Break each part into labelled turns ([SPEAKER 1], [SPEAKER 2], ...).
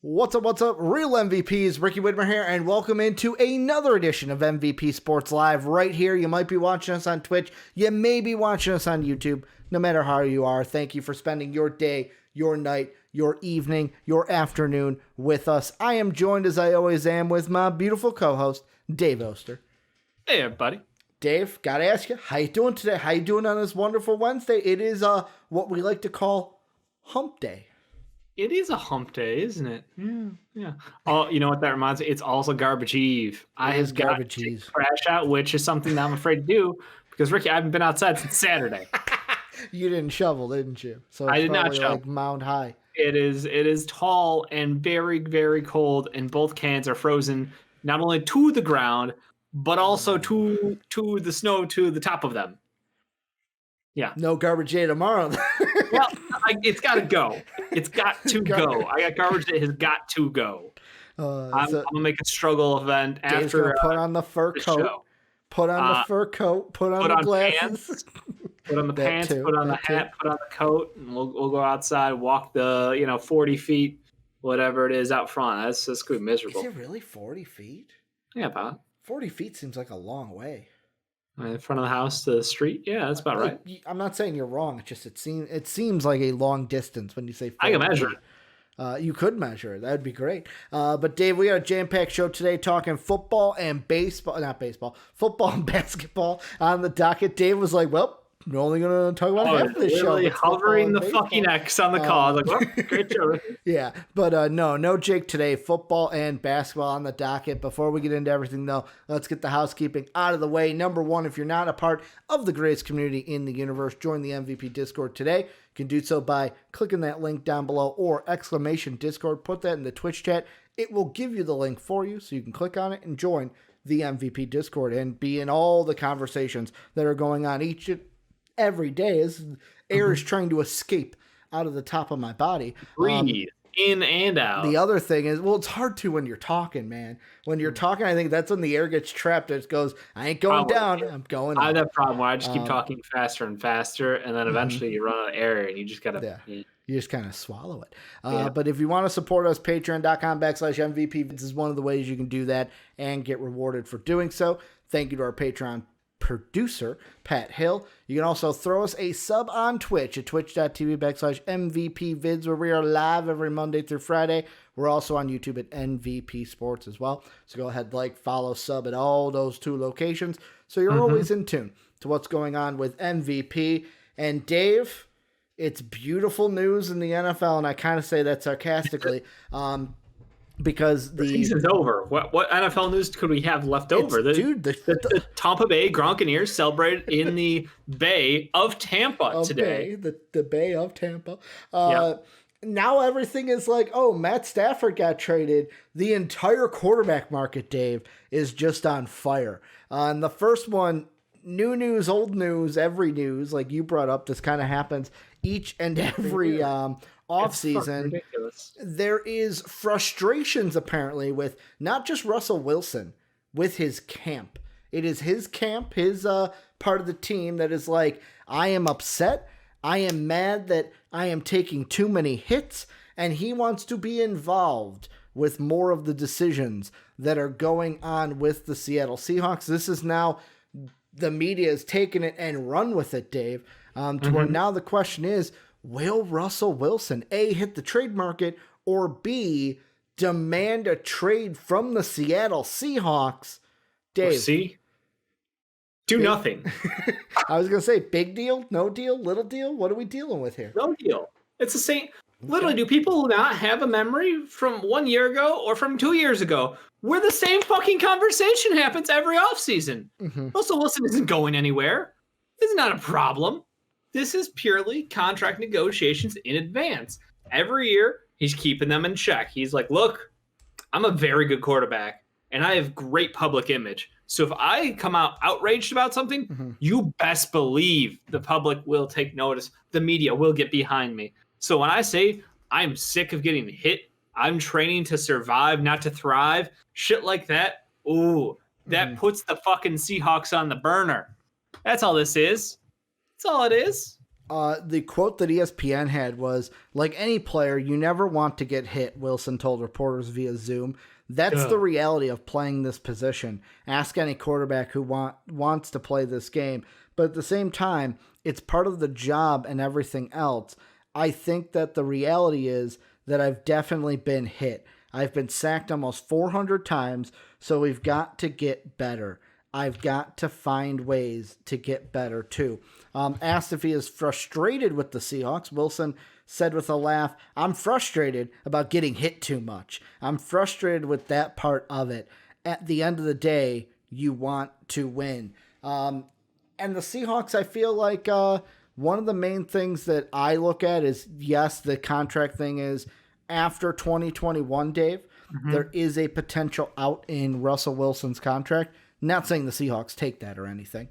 [SPEAKER 1] What's up, real MVPs? Ricky Widmer here, and welcome into another edition of MVP Sports Live right here. You might be watching us on Twitch. You may be watching us on YouTube. No matter how you are, thank you for spending your day, your night, your evening, your afternoon with us. I am joined, as I always am, with my beautiful co-host, Dave Oster.
[SPEAKER 2] Hey, everybody.
[SPEAKER 1] Dave, gotta ask you, how you doing today? How you doing on this wonderful Wednesday? It is what we like to call Hump Day.
[SPEAKER 2] It is a hump day, isn't it? Yeah. Oh, you know what that reminds me? It's also Garbage Eve. I have
[SPEAKER 1] Garbage
[SPEAKER 2] got
[SPEAKER 1] Eve.
[SPEAKER 2] to crash out, which is something that I'm afraid to do because, Ricky, I haven't been outside since Saturday.
[SPEAKER 1] You didn't shovel, didn't you? So
[SPEAKER 2] I did not shovel.
[SPEAKER 1] Like mound high.
[SPEAKER 2] It is tall and very, very cold, and both cans are frozen not only to the ground, but also to the snow to the top of them. Yeah.
[SPEAKER 1] No Garbage Day tomorrow.
[SPEAKER 2] Well, it's got to go. It's got to go. I got garbage that has got to go. I'm going to make a struggle event
[SPEAKER 1] Dave's
[SPEAKER 2] after
[SPEAKER 1] put on the fur coat.
[SPEAKER 2] Show.
[SPEAKER 1] Put on the fur coat. Put on the glasses.
[SPEAKER 2] Pants, put on the pants. Put on the hat. Put on the coat. And we'll go outside, walk the 40 feet, whatever it is out front. That's going to be miserable.
[SPEAKER 1] Is it really 40 feet?
[SPEAKER 2] Yeah, about
[SPEAKER 1] 40 feet seems like a long way.
[SPEAKER 2] In front of the house to the street? Yeah, that's about right.
[SPEAKER 1] I'm not saying you're wrong. It's just it seems like a long distance when you say 40
[SPEAKER 2] I can measure it.
[SPEAKER 1] You could measure it. That would be great. But Dave, we got a jam-packed show today talking football and football and basketball on the docket. Dave was like, well, we're only going to talk about half of this show.
[SPEAKER 2] Really hovering the fucking X on the call. Like, well, great show.
[SPEAKER 1] Yeah, but no Jake today. Football and basketball on the docket. Before we get into everything, though, let's get the housekeeping out of the way. Number one, if you're not a part of the greatest community in the universe, join the MVP Discord today. You can do so by clicking that link down below or !Discord. Put that in the Twitch chat. It will give you the link for you, so you can click on it and join the MVP Discord and be in all the conversations that are going on every day as air is trying to escape out of the top of my body.
[SPEAKER 2] Breathe in and out.
[SPEAKER 1] The other thing is, well, it's hard to when you're talking, man. When you're talking, I think that's when the air gets trapped. It goes, I ain't going down, I'm going up.
[SPEAKER 2] I have that problem where I just keep talking faster and faster, and then eventually you run out of air and you just got to...
[SPEAKER 1] Yeah. You just kind of swallow it. But if you want to support us, patreon.com/MVP. This is one of the ways you can do that and get rewarded for doing so. Thank you to our Patreon producer, Pat Hill. You can also throw us a sub on Twitch at twitch.tv/MVPvids, where we are live every Monday through Friday. We're also on YouTube at MVP Sports as well. So go ahead, follow, sub at all those two locations. So you're always in tune to what's going on with MVP. And Dave, it's beautiful news in the NFL, and I kind of say that sarcastically. Because the
[SPEAKER 2] season's over. What NFL news could we have left over? The Tampa Bay Gronkaneers celebrated in the Bay of Tampa today.
[SPEAKER 1] The Bay of Tampa. Now everything is like, oh, Matt Stafford got traded. The entire quarterback market, Dave, is just on fire. And the first one, new news, old news, every news, like you brought up, this kind of happens each and every offseason. There is frustrations apparently with not just Russell Wilson, with his camp. It is his camp, his part of the team that is like, I am upset. I am mad that I am taking too many hits, and he wants to be involved with more of the decisions that are going on with the Seattle Seahawks. This is now, the media has taken it and run with it, Dave, to where now the question is, will Russell Wilson, A, hit the trade market, or B, demand a trade from the Seattle Seahawks? Dave.
[SPEAKER 2] See? Do nothing.
[SPEAKER 1] I was going to say, big deal, no deal, little deal? What are we dealing with here?
[SPEAKER 2] No deal. It's the same. Literally, do people not have a memory from 1 year ago or from 2 years ago where the same fucking conversation happens every offseason? Russell Wilson isn't going anywhere. This is not a problem. This is purely contract negotiations in advance. Every year, he's keeping them in check. He's like, look, I'm a very good quarterback, and I have great public image. So if I come out outraged about something, you best believe the public will take notice. The media will get behind me. So when I say I'm sick of getting hit, I'm training to survive, not to thrive, shit like that, ooh, that puts the fucking Seahawks on the burner. That's all this is. That's all it is.
[SPEAKER 1] The quote that ESPN had was, like any player, you never want to get hit, Wilson told reporters via Zoom. That's the reality of playing this position. Ask any quarterback who wants to play this game. But at the same time, it's part of the job and everything else. I think that the reality is that I've definitely been hit. I've been sacked almost 400 times, so we've got to get better. I've got to find ways to get better too. Asked if he is frustrated with the Seahawks, Wilson said with a laugh, I'm frustrated about getting hit too much. I'm frustrated with that part of it. At the end of the day, you want to win. And the Seahawks, I feel like one of the main things that I look at is, yes, the contract thing is after 2021, Dave, there is a potential out in Russell Wilson's contract. Not saying the Seahawks take that or anything.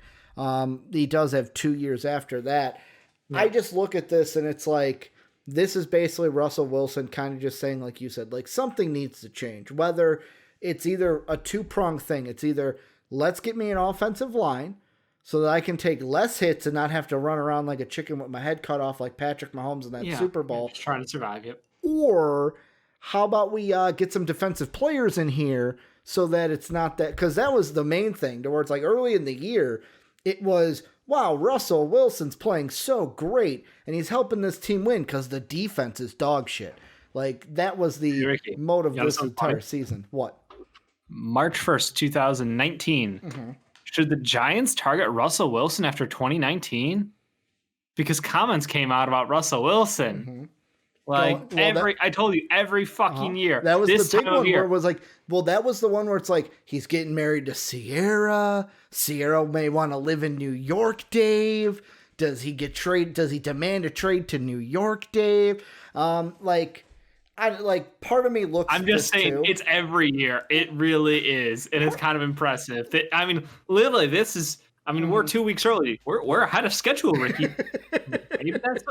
[SPEAKER 1] He does have 2 years after that. Yeah. I just look at this and it's like, this is basically Russell Wilson kind of just saying, like you said, like something needs to change. Whether it's either a two-pronged thing. It's either let's get me an offensive line so that I can take less hits and not have to run around like a chicken with my head cut off like Patrick Mahomes in that Super Bowl.
[SPEAKER 2] Just trying to survive, yep.
[SPEAKER 1] Or how about we get some defensive players in here so that it's not that, because that was the main thing towards like early in the year. It was, wow, Russell Wilson's playing so great and he's helping this team win because the defense is dog shit. Like that was the mode of this entire season. What?
[SPEAKER 2] March 1st, 2019. Should the Giants target Russell Wilson after 2019? Because comments came out about Russell Wilson. Like I told you, every fucking year.
[SPEAKER 1] That was the big one where it was like, well, that was the one where it's like, he's getting married to Sierra. Sierra may want to live in New York, Dave. Does he get trade? Does he demand a trade to New York, Dave? Part of me looks.
[SPEAKER 2] I'm just saying, it's every year. It really is, and it's kind of impressive. I mean, literally, this is. I mean, we're 2 weeks early. We're ahead of schedule, Ricky. Maybe that's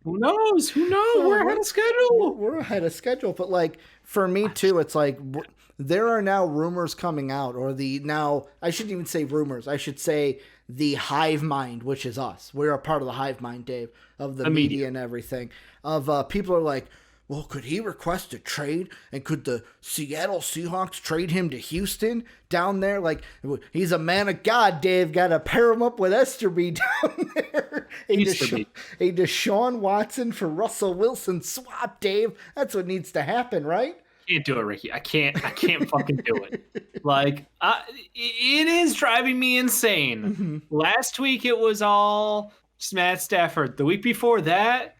[SPEAKER 2] who knows? Who knows? We're ahead of schedule.
[SPEAKER 1] We're ahead of schedule, but like for me too, it's like there are now rumors coming out, or I shouldn't even say rumors. I should say the hive mind, which is us. We're a part of the hive mind, Dave, of the media and everything. Of people are like, well, could he request a trade? And could the Seattle Seahawks trade him to Houston down there? Like, he's a man of God, Dave. Got to pair him up with Esterby down there. A Deshaun Watson for Russell Wilson swap, Dave. That's what needs to happen, right?
[SPEAKER 2] Can't do it, Ricky. I can't fucking do it. Like, it is driving me insane. Last week, it was all Matt Stafford. The week before that,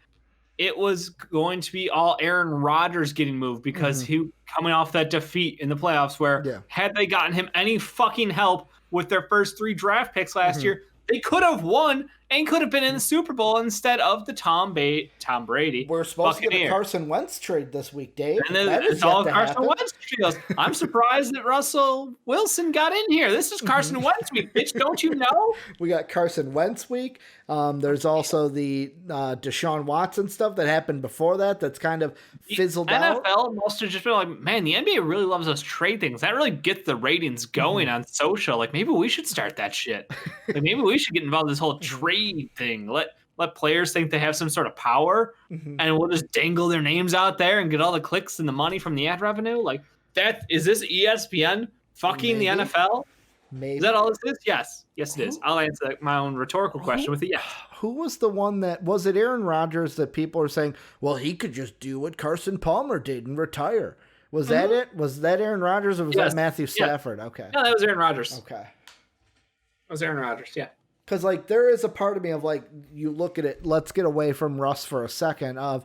[SPEAKER 2] it was going to be all Aaron Rodgers getting moved because he coming off that defeat in the playoffs where had they gotten him any fucking help with their first 3 draft picks last year, they could have won and could have been in the Super Bowl instead of the Tom Brady.
[SPEAKER 1] We're supposed to get a Carson Wentz trade this week, Dave.
[SPEAKER 2] And it's all Carson Wentz trades. I'm surprised that Russell Wilson got in here. This is Carson Wentz week, bitch. Don't you know?
[SPEAKER 1] We got Carson Wentz week. There's also the Deshaun Watson stuff that happened before that that's kind of fizzled out.
[SPEAKER 2] NFL must have just been like, man, the NBA really loves those trade things. That really gets the ratings going on social. Like, maybe we should start that shit. Like, maybe we should get involved in this whole trade thing. Let players think they have some sort of power, and we'll just dangle their names out there and get all the clicks and the money from the ad revenue. Like, that is this ESPN fucking the NFL?
[SPEAKER 1] Maybe.
[SPEAKER 2] Is that all this is? Yes, it is. I'll answer my own rhetorical question with a yes.
[SPEAKER 1] Who was the one that was it? Aaron Rodgers that people are saying, well, he could just do what Carson Palmer did and retire. Was that it? Was that Aaron Rodgers or was that Matthew Stafford? Okay.
[SPEAKER 2] No, that was Aaron Rodgers.
[SPEAKER 1] Okay.
[SPEAKER 2] That was Aaron Rodgers. Yeah.
[SPEAKER 1] Because, like, there is a part of me of, like, you look at it, let's get away from Russ for a second, of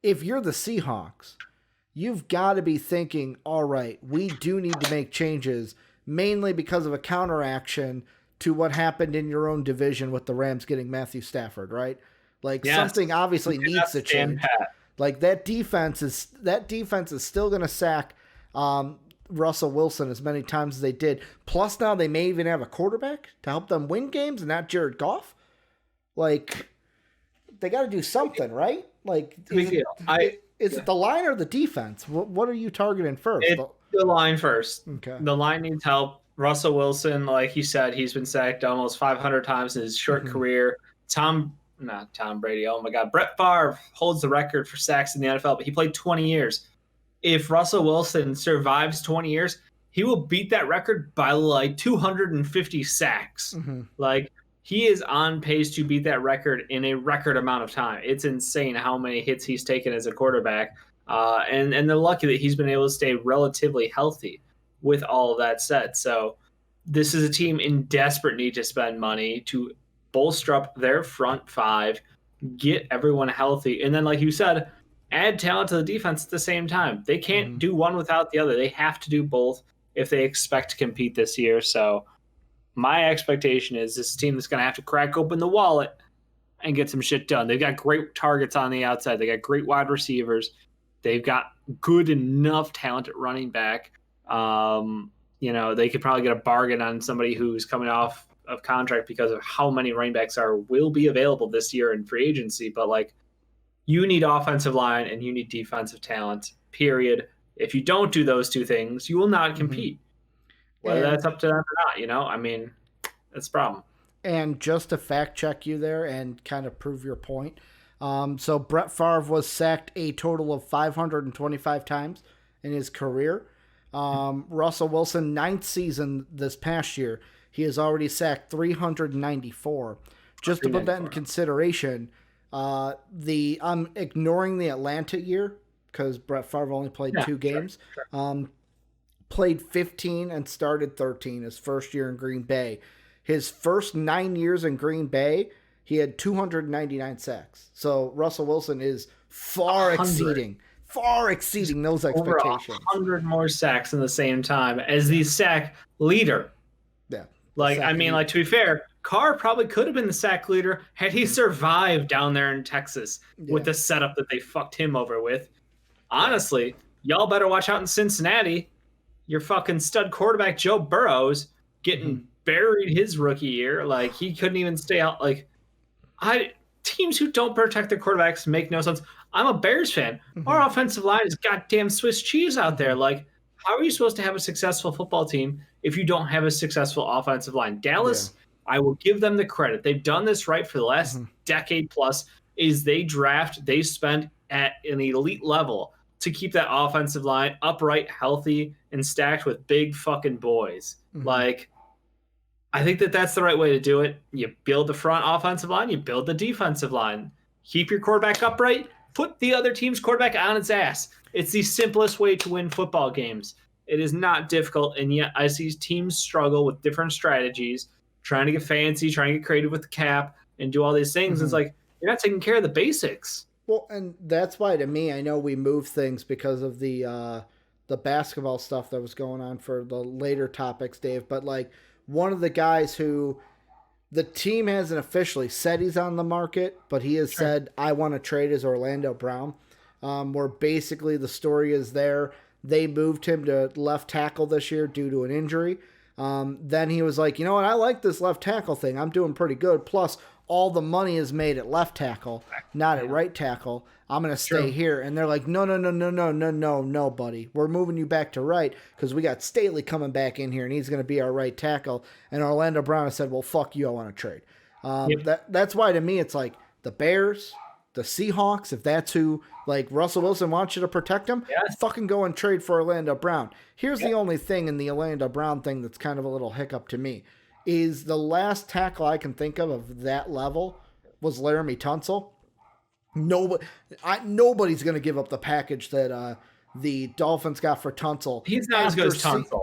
[SPEAKER 1] if you're the Seahawks, you've got to be thinking, all right, we do need to make changes, mainly because of a counteraction to what happened in your own division with the Rams getting Matthew Stafford, right? Like, something obviously needs to change. Like, that defense is still going to sack Russell Wilson as many times as they did. Plus now they may even have a quarterback to help them win games and not Jared Goff. Like, they got to do something, right? Like, is it the line or the defense? What are you targeting first?
[SPEAKER 2] It's the line first.
[SPEAKER 1] Okay.
[SPEAKER 2] The line needs help. Russell Wilson, like you said, he's been sacked almost 500 times in his short career. Tom not Tom Brady. Oh my God. Brett Favre holds the record for sacks in the NFL, but he played 20 years. If Russell Wilson survives 20 years, he will beat that record by like 250 sacks.
[SPEAKER 1] Mm-hmm.
[SPEAKER 2] Like, he is on pace to beat that record in a record amount of time. It's insane how many hits he's taken as a quarterback. And they're lucky that he's been able to stay relatively healthy with all of that said. So this is a team in desperate need to spend money to bolster up their front five, get everyone healthy. And then, like you said, add talent to the defense at the same time. They can't do one without the other. They have to do both if they expect to compete this year. So my expectation is this team that's going to have to crack open the wallet and get some shit done. They've got great targets on the outside. They got great wide receivers. They've got good enough talent at running back. They could probably get a bargain on somebody who's coming off of contract because of how many running backs will be available this year in free agency. But like, you need offensive line and you need defensive talent, period. If you don't do those two things, you will not compete. Whether that's up to them or not, that's a problem.
[SPEAKER 1] And just to fact check you there and kind of prove your point. So Brett Favre was sacked a total of 525 times in his career. Russell Wilson, 9th season this past year, he has already sacked 394. Just to put that in consideration, I'm ignoring the Atlanta year because Brett Favre only played 2 games. Sure. Played 15 and started 13 his first year in Green Bay. His first 9 years in Green Bay, he had 299 sacks. So Russell Wilson is far exceeding those expectations.
[SPEAKER 2] Over 100 more sacks in the same time as the sack leader.
[SPEAKER 1] Yeah.
[SPEAKER 2] To be fair, Carr probably could have been the sack leader had he survived down there in Texas with the setup that they fucked him over with. Honestly, y'all better watch out in Cincinnati. Your fucking stud quarterback, Joe Burrow's getting buried his rookie year. Like, he couldn't even stay out. Like, teams who don't protect their quarterbacks make no sense. I'm a Bears fan. Our offensive line is goddamn Swiss cheese out there. Like, how are you supposed to have a successful football team if you don't have a successful offensive line? Dallas, I will give them the credit. They've done this right for the last decade plus, is they spend at an elite level to keep that offensive line upright, healthy, and stacked with big fucking boys. Like, I think that's the right way to do it. You build the front offensive line, you build the defensive line. Keep your quarterback upright, put the other team's quarterback on its ass. It's the simplest way to win football games. It is not difficult, and yet I see teams struggle with different strategies, trying to get fancy, trying to get creative with the cap, and do all these things. It's like, you're not taking care of the basics.
[SPEAKER 1] Well, and that's why, to me, I know we moved things because of the basketball stuff that was going on for the later topics, Dave. But, like, one of the guys who the team hasn't officially said he's on the market, but he has said, I want to trade, is Orlando Brown. Where basically the story is there. They moved him to left tackle this year due to an injury. Then he was like, you know what? I like this left tackle thing. I'm doing pretty good. Plus, all the money is made at left tackle, not at right tackle. I'm going to stay here. And they're like, no, buddy. We're moving you back to right because we got Staley coming back in here, and he's going to be our right tackle. And Orlando Brown has said, well, fuck you. I want to trade. That's why, to me, it's like the Bears, the Seahawks, if that's who, like, Russell Wilson wants you to protect him, fucking go and trade for Orlando Brown. Here's the only thing in the Orlando Brown thing that's kind of a little hiccup to me, is the last tackle I can think of that level was Laramie Tunsil. Nobody's going to give up the package that the Dolphins got for Tunsil.
[SPEAKER 2] He's not as good as Tunsil.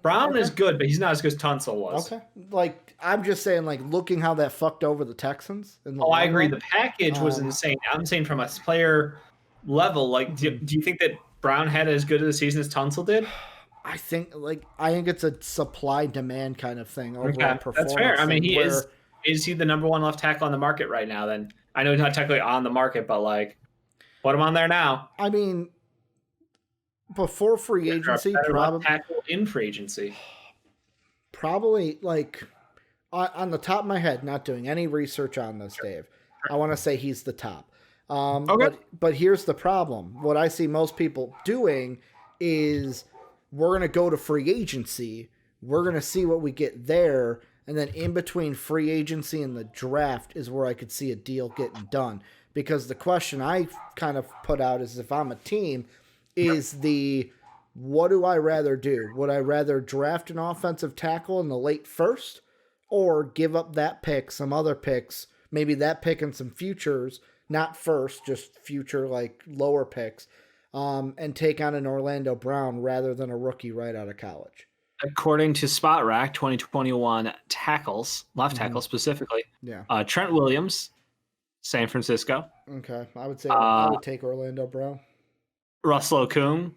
[SPEAKER 2] Brown is good, but he's not as good as Tunsil was.
[SPEAKER 1] Okay. Like, I'm just saying, like, looking how that fucked over the Texans.
[SPEAKER 2] I agree. The package was insane. I'm saying from a player level, like, do you think that Brown had as good of a season as Tunsil did?
[SPEAKER 1] I think it's a supply-demand kind of thing. Performance.
[SPEAKER 2] That's fair. I mean, is he the number one left tackle on the market right now? Then I know he's not technically on the market, but, like, put him on there now.
[SPEAKER 1] I mean, before free agency, probably
[SPEAKER 2] tackle in free agency.
[SPEAKER 1] Probably, like, on the top of my head, not doing any research on this, Dave. I want to say he's the top. But here's the problem. What I see most people doing is we're going to go to free agency. We're going to see what we get there. And then in between free agency and the draft is where I could see a deal getting done. Because the question I kind of put out is, if I'm a team, is what do I rather do? Would I rather draft an offensive tackle in the late first, or give up that pick, some other picks, maybe that pick and some futures, not first, just future like lower picks, and take on an Orlando Brown rather than a rookie right out of college?
[SPEAKER 2] According to Spot Rack, 2021 tackles, left tackle specifically.
[SPEAKER 1] Yeah.
[SPEAKER 2] Trent Williams, San Francisco.
[SPEAKER 1] Okay. I would say I would take Orlando Brown.
[SPEAKER 2] Russell Okung.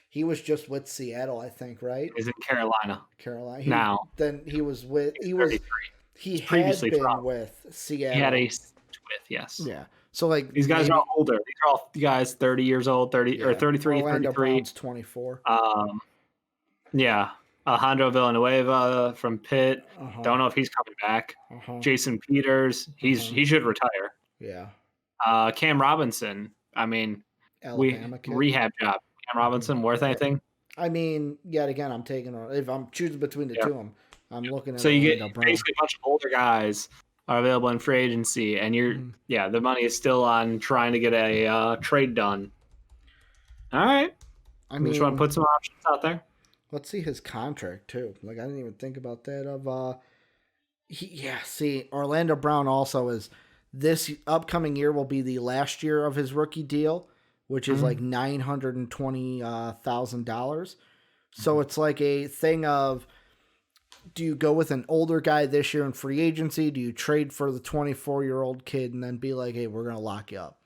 [SPEAKER 1] He was just with Seattle, I think, right?
[SPEAKER 2] Is in Carolina.
[SPEAKER 1] Carolina. He was previously been with Seattle.
[SPEAKER 2] He had a with, yes.
[SPEAKER 1] Yeah. So like
[SPEAKER 2] these guys are all older. These are all guys 30 years old, or 33,
[SPEAKER 1] Orlando
[SPEAKER 2] 33.
[SPEAKER 1] Brown's 24.
[SPEAKER 2] Yeah. Alejandro Villanueva from Pitt. Don't know if he's coming back. Jason Peters. He should retire.
[SPEAKER 1] Yeah.
[SPEAKER 2] Cam Robinson. I mean,
[SPEAKER 1] Alabama kid.
[SPEAKER 2] Rehab job. Cam Robinson worth anything?
[SPEAKER 1] I mean, yet again, I'm taking. If I'm choosing between the two of them, I'm looking at.
[SPEAKER 2] So you
[SPEAKER 1] Orlando
[SPEAKER 2] get
[SPEAKER 1] Brown.
[SPEAKER 2] basically a bunch of older guys are available in free agency, and the money is still on trying to get a trade done. All right.
[SPEAKER 1] I mean,
[SPEAKER 2] just want to put some options out there.
[SPEAKER 1] Let's see his contract too. Like, I didn't even think about that. See, Orlando Brown also is this upcoming year will be the last year of his rookie deal, which is like $920,000. So it's like a thing of, do you go with an older guy this year in free agency? Do you trade for the 24-year-old kid and then be like, hey, we're going to lock you up.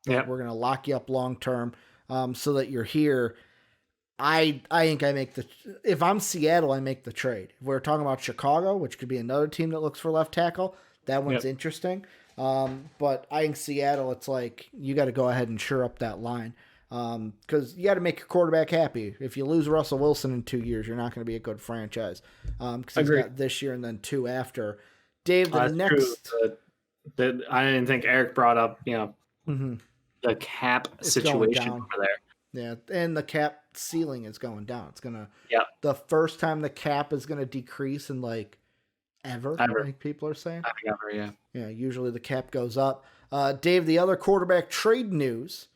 [SPEAKER 1] We're going to lock you up long term so that you're here. I think if I'm Seattle, I make the trade. If we're talking about Chicago, which could be another team that looks for left tackle, that one's interesting. But I think Seattle, it's like, you got to go ahead and shore up that line. Because you got to make your quarterback happy. If you lose Russell Wilson in 2 years, you're not going to be a good franchise. Because he's got this year and then 2 after. Dave, the next...
[SPEAKER 2] True. I didn't think Eric brought up, the cap situation over there.
[SPEAKER 1] Yeah, and the cap ceiling is going down. It's gonna.
[SPEAKER 2] Yeah.
[SPEAKER 1] The first time the cap is gonna decrease in like ever. Like people are saying.
[SPEAKER 2] Ever, yeah.
[SPEAKER 1] Yeah. Usually the cap goes up. Dave, the other quarterback trade news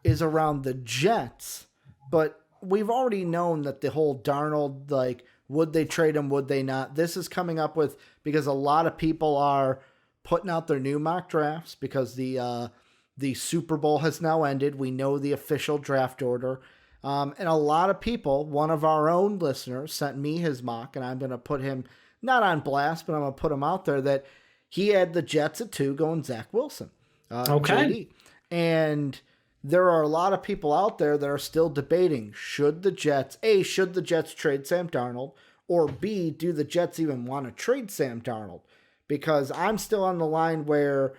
[SPEAKER 1] is around the Jets, but we've already known that the whole Darnold, like, would they trade him? Would they not? This is coming up with because a lot of people are putting out their new mock drafts because the Super Bowl has now ended. We know the official draft order. And a lot of people, one of our own listeners sent me his mock, and I'm going to put him not on blast, but I'm going to put him out there that he had the Jets at 2 going Zach Wilson. JD. And there are a lot of people out there that are still debating, should the Jets trade Sam Darnold, or B, do the Jets even want to trade Sam Darnold? Because I'm still on the line where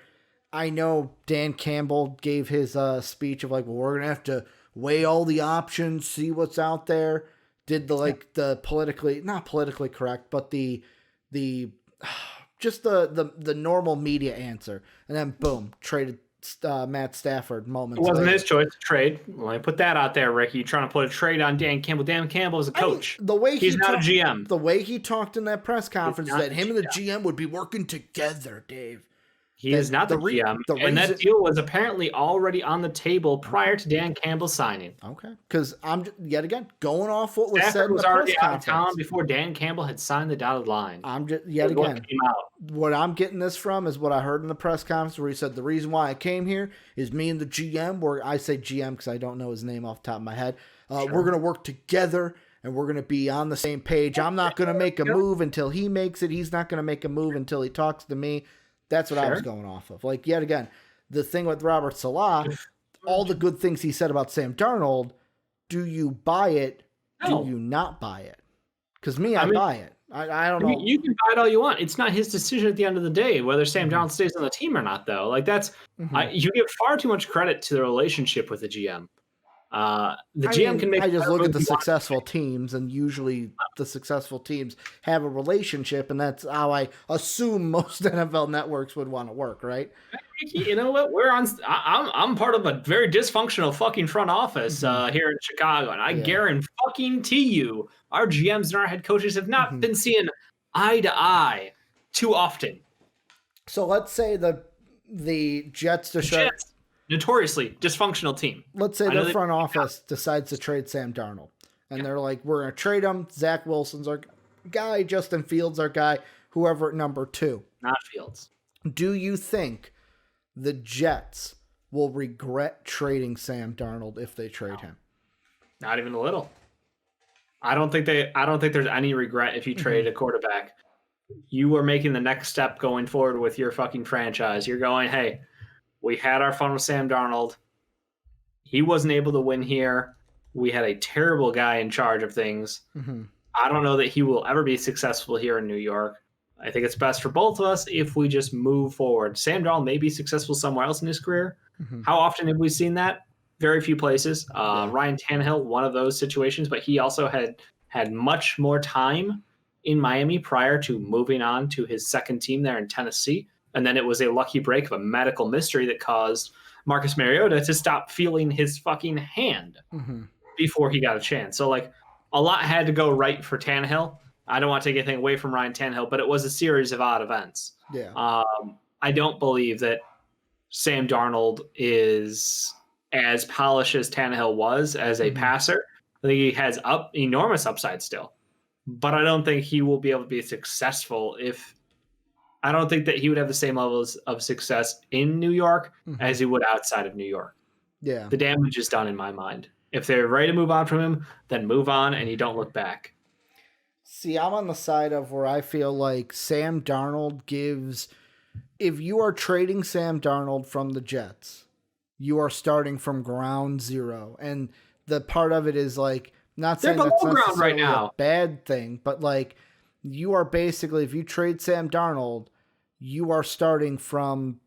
[SPEAKER 1] I know Dan Campbell gave his speech of like, well, we're going to have to weigh all the options, see what's out there. Did the politically, not politically correct, but the normal media answer. And then boom, traded Matt Stafford moments
[SPEAKER 2] It wasn't
[SPEAKER 1] later.
[SPEAKER 2] his choice to trade. Let me put that out there, Ricky. You're trying to put a trade on Dan Campbell. Dan Campbell is a coach. He's not a GM.
[SPEAKER 1] The way he talked in that press conference is that him and the GM would be working together, Dave.
[SPEAKER 2] He is not the GM, and that deal was apparently already on the table prior to Dan Campbell signing.
[SPEAKER 1] Okay, because I'm yet again going off what was
[SPEAKER 2] Stafford
[SPEAKER 1] said in the
[SPEAKER 2] was already
[SPEAKER 1] press
[SPEAKER 2] out of
[SPEAKER 1] conference.
[SPEAKER 2] town before Dan Campbell had signed the dotted line.
[SPEAKER 1] I'm just yet again what I'm getting this from is what I heard in the press conference where he said the reason why I came here is me and the GM. Where I say GM because I don't know his name off the top of my head. We're gonna work together. And we're going to be on the same page. I'm not going to make a move until he makes it. He's not going to make a move until he talks to me. That's what I was going off of. Like, yet again, the thing with Robert Salah, all the good things he said about Sam Darnold, do you buy it? No. Do you not buy it? Because I buy it. I don't know.
[SPEAKER 2] You can buy it all you want. It's not his decision at the end of the day whether Sam Darnold stays on the team or not, though. Like, that's you give far too much credit to the relationship with the GM. GM can make.
[SPEAKER 1] I just look at the successful teams, and usually the successful teams have a relationship, and that's how I assume most NFL networks would want to work, right?
[SPEAKER 2] You know what? I'm part of a very dysfunctional fucking front office here in Chicago, and I guarantee you, our GMs and our head coaches have not been seeing eye to eye too often.
[SPEAKER 1] So let's say the Jets decide.
[SPEAKER 2] Jets, notoriously dysfunctional team.
[SPEAKER 1] Let's say their front office decides to trade Sam Darnold. And they're like, we're going to trade him. Zach Wilson's our guy. Justin Fields our guy. Whoever at number 2.
[SPEAKER 2] Not Fields.
[SPEAKER 1] Do you think the Jets will regret trading Sam Darnold if they trade him?
[SPEAKER 2] Not even a little. I don't think there's any regret if you trade a quarterback. You are making the next step going forward with your fucking franchise. You're going, hey, we had our fun with Sam Darnold. He wasn't able to win here. We had a terrible guy in charge of things. I don't know that he will ever be successful here in New York. I think it's best for both of us if we just move forward. Sam Darnold may be successful somewhere else in his career. How often have we seen that? Very few places. Ryan Tannehill, one of those situations, but he also had much more time in Miami prior to moving on to his second team there in Tennessee. And then it was a lucky break of a medical mystery that caused Marcus Mariota to stop feeling his fucking hand before he got a chance. So, like, a lot had to go right for Tannehill. I don't want to take anything away from Ryan Tannehill, but it was a series of odd events.
[SPEAKER 1] Yeah.
[SPEAKER 2] I don't believe that Sam Darnold is as polished as Tannehill was as a passer. I think he has enormous upside still, but I don't think he will be able to be successful I don't think that he would have the same levels of success in New York as he would outside of New York.
[SPEAKER 1] Yeah.
[SPEAKER 2] The damage is done in my mind. If they're ready to move on from him, then move on and you don't look back.
[SPEAKER 1] See, I'm on the side of where I feel like Sam Darnold gives, if you are trading Sam Darnold from the Jets, you are starting from ground zero. And the part of it is like, not saying that's necessarily a bad thing, but like you are basically, if you trade Sam Darnold, you are starting from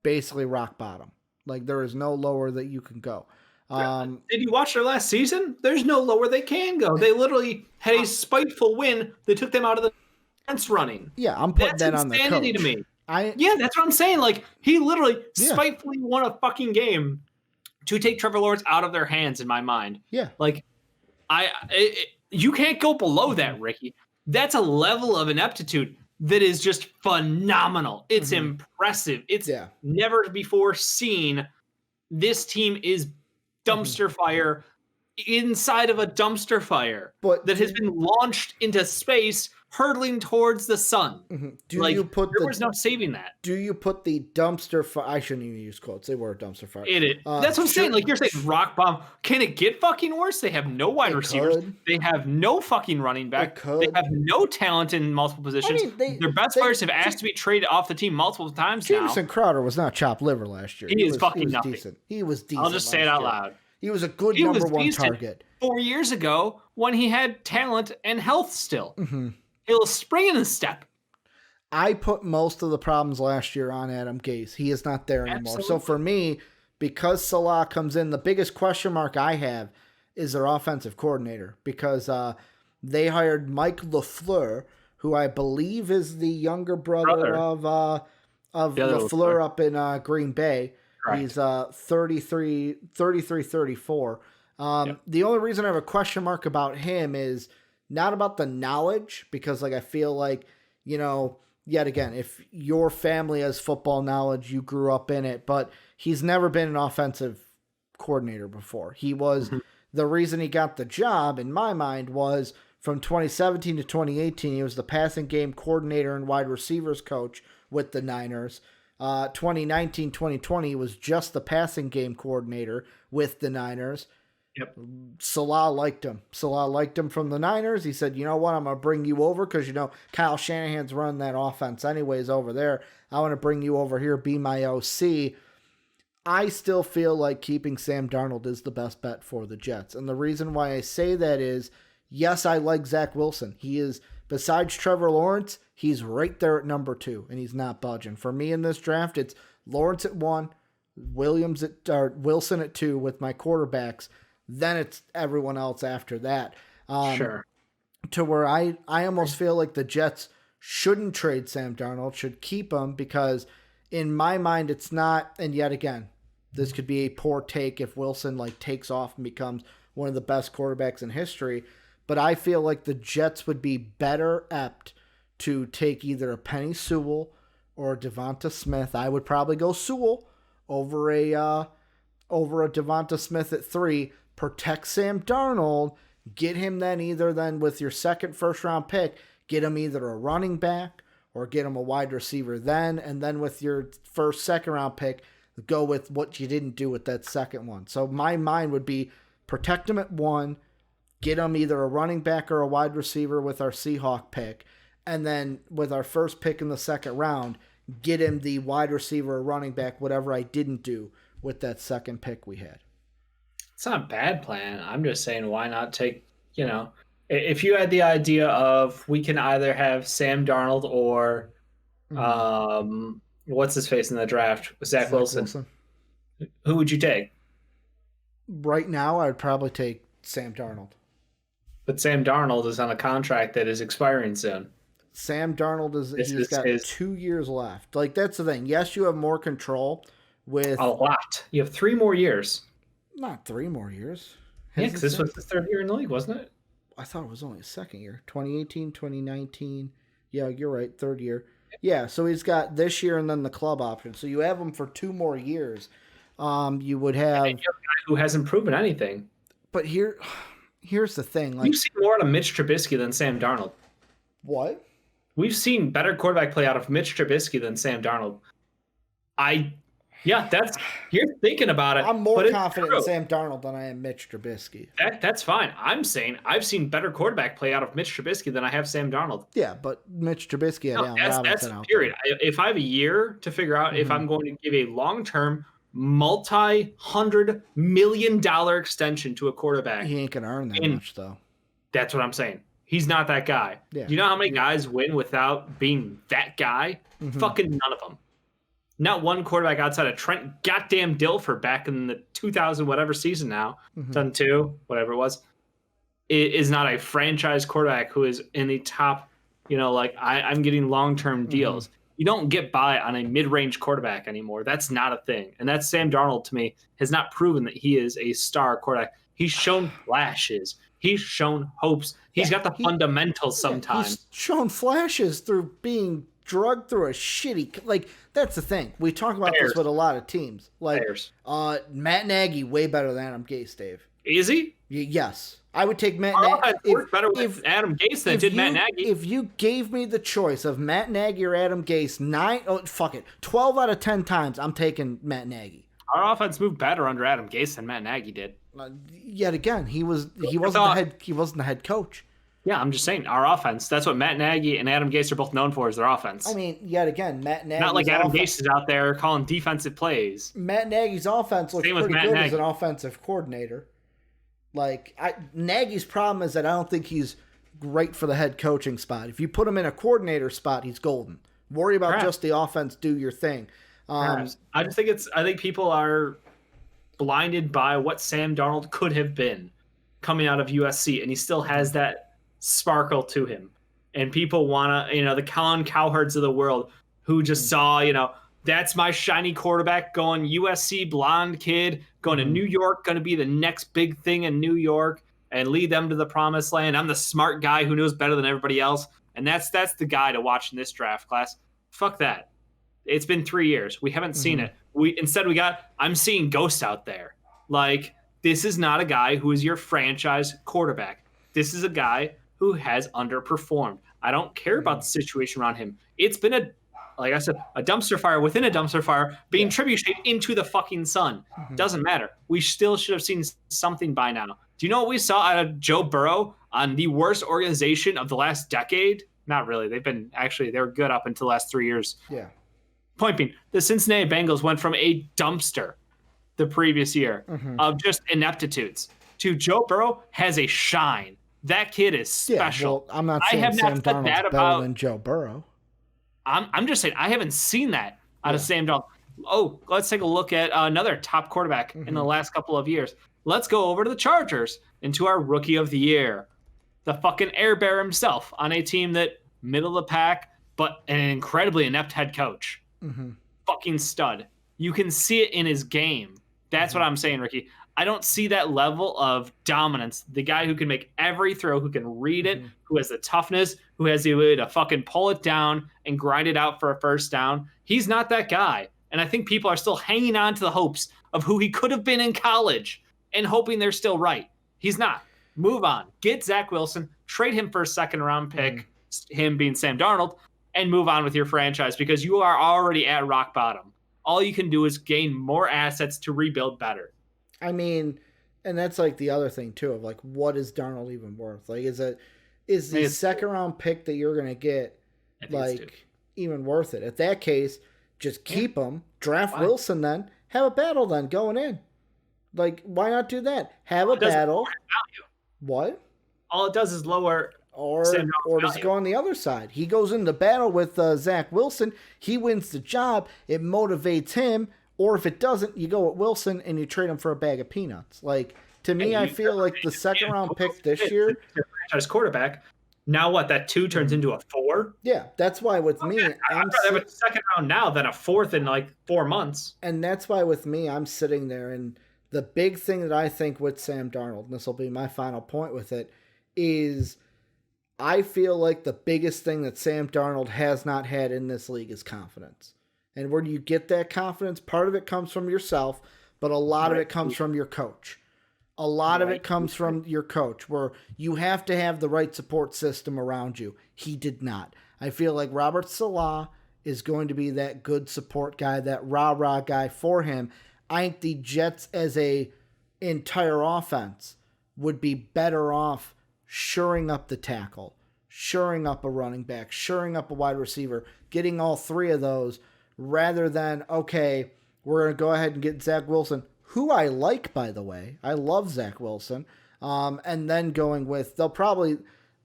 [SPEAKER 1] basically rock bottom. Like there is no lower that you can go.
[SPEAKER 2] Did you watch their last season? There's no lower they can go. They literally had a spiteful win that took them out of the fence running.
[SPEAKER 1] Yeah, I'm putting that on the coach.
[SPEAKER 2] Insanity to me. Yeah, that's what I'm saying. Like he literally spitefully won a fucking game to take Trevor Lawrence out of their hands. In my mind,
[SPEAKER 1] yeah.
[SPEAKER 2] Like you can't go below that, Ricky. That's a level of ineptitude that is just phenomenal. It's impressive. It's never before seen. This team is dumpster fire inside of a dumpster fire that has been launched into space, hurtling towards the sun. There was no saving that.
[SPEAKER 1] Do you put the dumpster fire? I shouldn't even use quotes. They were a dumpster fire.
[SPEAKER 2] That's what I'm saying. Like you're saying, rock bomb. Can it get fucking worse? They have no wide receivers. They have no fucking running back. They have no talent in multiple positions. I mean, their best players have asked to be traded off the team multiple times now.
[SPEAKER 1] Jamison Crowder was not chopped liver last year.
[SPEAKER 2] He was fucking nothing.
[SPEAKER 1] Decent. He was decent.
[SPEAKER 2] I'll just say it out loud.
[SPEAKER 1] He was a good number one target
[SPEAKER 2] 4 years ago when he had talent and health still. He was springing in step.
[SPEAKER 1] I put most of the problems last year on Adam Gase. He is not there anymore. Absolutely. So for me, because Salah comes in, the biggest question mark I have is their offensive coordinator because they hired Mike LaFleur, who I believe is the younger brother of LaFleur up in Green Bay. Correct. He's 33, 34. The only reason I have a question mark about him is not about the knowledge, because like I feel like, you know, yet again, if your family has football knowledge, you grew up in it, but he's never been an offensive coordinator before. He was the reason he got the job, in my mind, was from 2017 to 2018, he was the passing game coordinator and wide receivers coach with the Niners. 2019, 2020 was just the passing game coordinator with the Niners.
[SPEAKER 2] Yep.
[SPEAKER 1] Salah liked him. Salah liked him from the Niners. He said, you know what, I'm going to bring you over because, you know, Kyle Shanahan's running that offense anyways over there. I want to bring you over here, be my OC. I still feel like keeping Sam Darnold is the best bet for the Jets. And the reason why I say that is, yes, I like Zach Wilson. He is, besides Trevor Lawrence, he's right there at number 2, and he's not budging. For me in this draft, it's Lawrence at 1, Wilson at 2 with my quarterbacks. Then it's everyone else after that.
[SPEAKER 2] Sure.
[SPEAKER 1] To where I almost feel like the Jets shouldn't trade Sam Darnold, should keep him, because in my mind it's not, and yet again, this could be a poor take if Wilson like takes off and becomes one of the best quarterbacks in history, but I feel like the Jets would be better apt to take either a Penny Sewell or a Devonta Smith. I would probably go Sewell over a Devonta Smith at 3. Protect Sam Darnold. Get him then with your second first-round pick, get him either a running back or get him a wide receiver then, and then with your first, second-round pick, go with what you didn't do with that second one. So my mind would be protect him at 1, get him either a running back or a wide receiver with our Seahawk pick, and then with our first pick in the second round, get him the wide receiver or running back, whatever I didn't do with that second pick we had.
[SPEAKER 2] It's not a bad plan. I'm just saying, why not take, if you had the idea of we can either have Sam Darnold or what's his face in the draft? Zach Wilson. Who would you take?
[SPEAKER 1] Right now, I'd probably take Sam Darnold.
[SPEAKER 2] But Sam Darnold is on a contract that is expiring soon.
[SPEAKER 1] Sam Darnold he's got 2 years left. Like, that's the thing. Yes, you have more control with
[SPEAKER 2] a lot. You have 3 more years.
[SPEAKER 1] Not 3 more years.
[SPEAKER 2] Yeah, because this was the third year in the league, wasn't it?
[SPEAKER 1] I thought it was only his second year. 2018, 2019. Yeah, you're right. Third year. Yeah, so he's got this year and then the club option. So you have him for 2 more years. You would have...
[SPEAKER 2] And you have a guy who hasn't proven anything.
[SPEAKER 1] But here's the thing. Like,
[SPEAKER 2] you've seen more out of Mitch Trubisky than Sam Darnold.
[SPEAKER 1] What?
[SPEAKER 2] We've seen better quarterback play out of Mitch Trubisky than Sam Darnold. You're thinking about it.
[SPEAKER 1] I'm more confident in Sam Darnold than I am Mitch Trubisky.
[SPEAKER 2] That's fine. I'm saying I've seen better quarterback play out of Mitch Trubisky than I have Sam Darnold.
[SPEAKER 1] Yeah, but Mitch Trubisky had Allen Robinson out
[SPEAKER 2] period. If I have a year to figure out if I'm going to give a long-term, multi-$100 million extension to a quarterback,
[SPEAKER 1] he ain't gonna earn that much, though.
[SPEAKER 2] That's what I'm saying. He's not that guy. Yeah. Do you know how many guys win without being that guy? Fucking none of them. Not one quarterback outside of Trent goddamn Dilfer back in the 2000 whatever season now, 2002, whatever it was, is not a franchise quarterback who is in the top, I'm getting long-term deals. You don't get by on a mid-range quarterback anymore. That's not a thing. And that's Sam Darnold, to me, has not proven that he is a star quarterback. He's shown flashes. He's shown hopes. He's got the fundamentals sometimes.
[SPEAKER 1] He's shown flashes through being drugged through a shitty... that's the thing. We talk about this with a lot of teams. Matt Nagy, way better than Adam Gase, Dave.
[SPEAKER 2] Is he?
[SPEAKER 1] Yes. I would take Matt Nagy.
[SPEAKER 2] Better with Adam Gase than did Matt Nagy.
[SPEAKER 1] If you gave me the choice of Matt Nagy or Adam Gase, 12 out of 10 times, I'm taking Matt Nagy.
[SPEAKER 2] Our offense moved better under Adam Gase than Matt Nagy did.
[SPEAKER 1] Yet again, he wasn't the head coach.
[SPEAKER 2] Yeah, I'm just saying, our offense. That's what Matt Nagy and Adam Gase are both known for, is their offense.
[SPEAKER 1] I mean, yet again, Matt Nagy.
[SPEAKER 2] Not like Adam Gase is out there calling defensive plays.
[SPEAKER 1] Matt Nagy's offense looks pretty good as an offensive coordinator. Nagy's problem is that I don't think he's great for the head coaching spot. If you put him in a coordinator spot, he's golden. Worry about just the offense, do your thing.
[SPEAKER 2] I think people are blinded by what Sam Darnold could have been coming out of USC, and he still has that sparkle to him. And people want to, the Colin Cowherds of the world who just saw, that's my shiny quarterback going USC blonde kid going to New York, going to be the next big thing in New York and lead them to the promised land. I'm the smart guy who knows better than everybody else. And that's the guy to watch in this draft class. Fuck that. It's been 3 years. We haven't seen it. I'm seeing ghosts out there. This is not a guy who is your franchise quarterback. This is a guy who has underperformed. I don't care about the situation around him. It's been a dumpster fire within a dumpster fire being tribute-shaped into the fucking sun. Doesn't matter. We still should have seen something by now. Do you know what we saw out of Joe Burrow on the worst organization of the last decade? Not really. They were good up until the last 3 years.
[SPEAKER 1] Yeah.
[SPEAKER 2] Point being, the Cincinnati Bengals went from a dumpster the previous year of just ineptitudes to Joe Burrow has a shine. That kid is special.
[SPEAKER 1] I'm not saying Sam Darnold's better than Joe Burrow.
[SPEAKER 2] I'm just saying I haven't seen that out of Sam Darnold. Oh, let's take a look at another top quarterback in the last couple of years. Let's go over to the Chargers and to our rookie of the year, the fucking air bear himself on a team that middle of the pack, but an incredibly inept head coach. Fucking stud. You can see it in his game. That's what I'm saying, Ricky. I don't see that level of dominance. The guy who can make every throw, who can read it, who has the toughness, who has the ability to fucking pull it down and grind it out for a first down. He's not that guy. And I think people are still hanging on to the hopes of who he could have been in college and hoping they're still right. He's not. Move on. Get Zach Wilson, trade him for a second-round pick, him being Sam Darnold, and move on with your franchise because you are already at rock bottom. All you can do is gain more assets to rebuild better.
[SPEAKER 1] I mean, and that's like the other thing too of like, what is Darnold even worth? Like, is the second round pick that you're gonna get like even worth it? At that case, just keep him, draft Wilson, then have a battle then going in. Like, why not do that? Have a battle. What?
[SPEAKER 2] All it does is lower.
[SPEAKER 1] Or does it go on the other side? He goes into battle with Zach Wilson. He wins the job. It motivates him. Or if it doesn't, you go with Wilson and you trade him for a bag of peanuts. Like, to me, I feel like the second round pick this year,
[SPEAKER 2] franchise quarterback. Now what? That 2 turns into a 4.
[SPEAKER 1] Yeah, that's why with me,
[SPEAKER 2] I'd rather have a second round now than a 4th in like 4 months.
[SPEAKER 1] And that's why with me, I'm sitting there, and the big thing that I think with Sam Darnold, and this will be my final point with it, is I feel like the biggest thing that Sam Darnold has not had in this league is confidence. And where do you get that confidence? Part of it comes from yourself, but a lot of it comes from your coach. A lot of it comes from your coach, where you have to have the right support system around you. He did not. I feel like Robert Saleh is going to be that good support guy, that rah-rah guy for him. I think the Jets as a entire offense would be better off shoring up the tackle, shoring up a running back, shoring up a wide receiver, getting all 3 of those, rather than, okay, we're going to go ahead and get Zach Wilson, who I like, by the way. I love Zach Wilson. And then going with, they'll probably,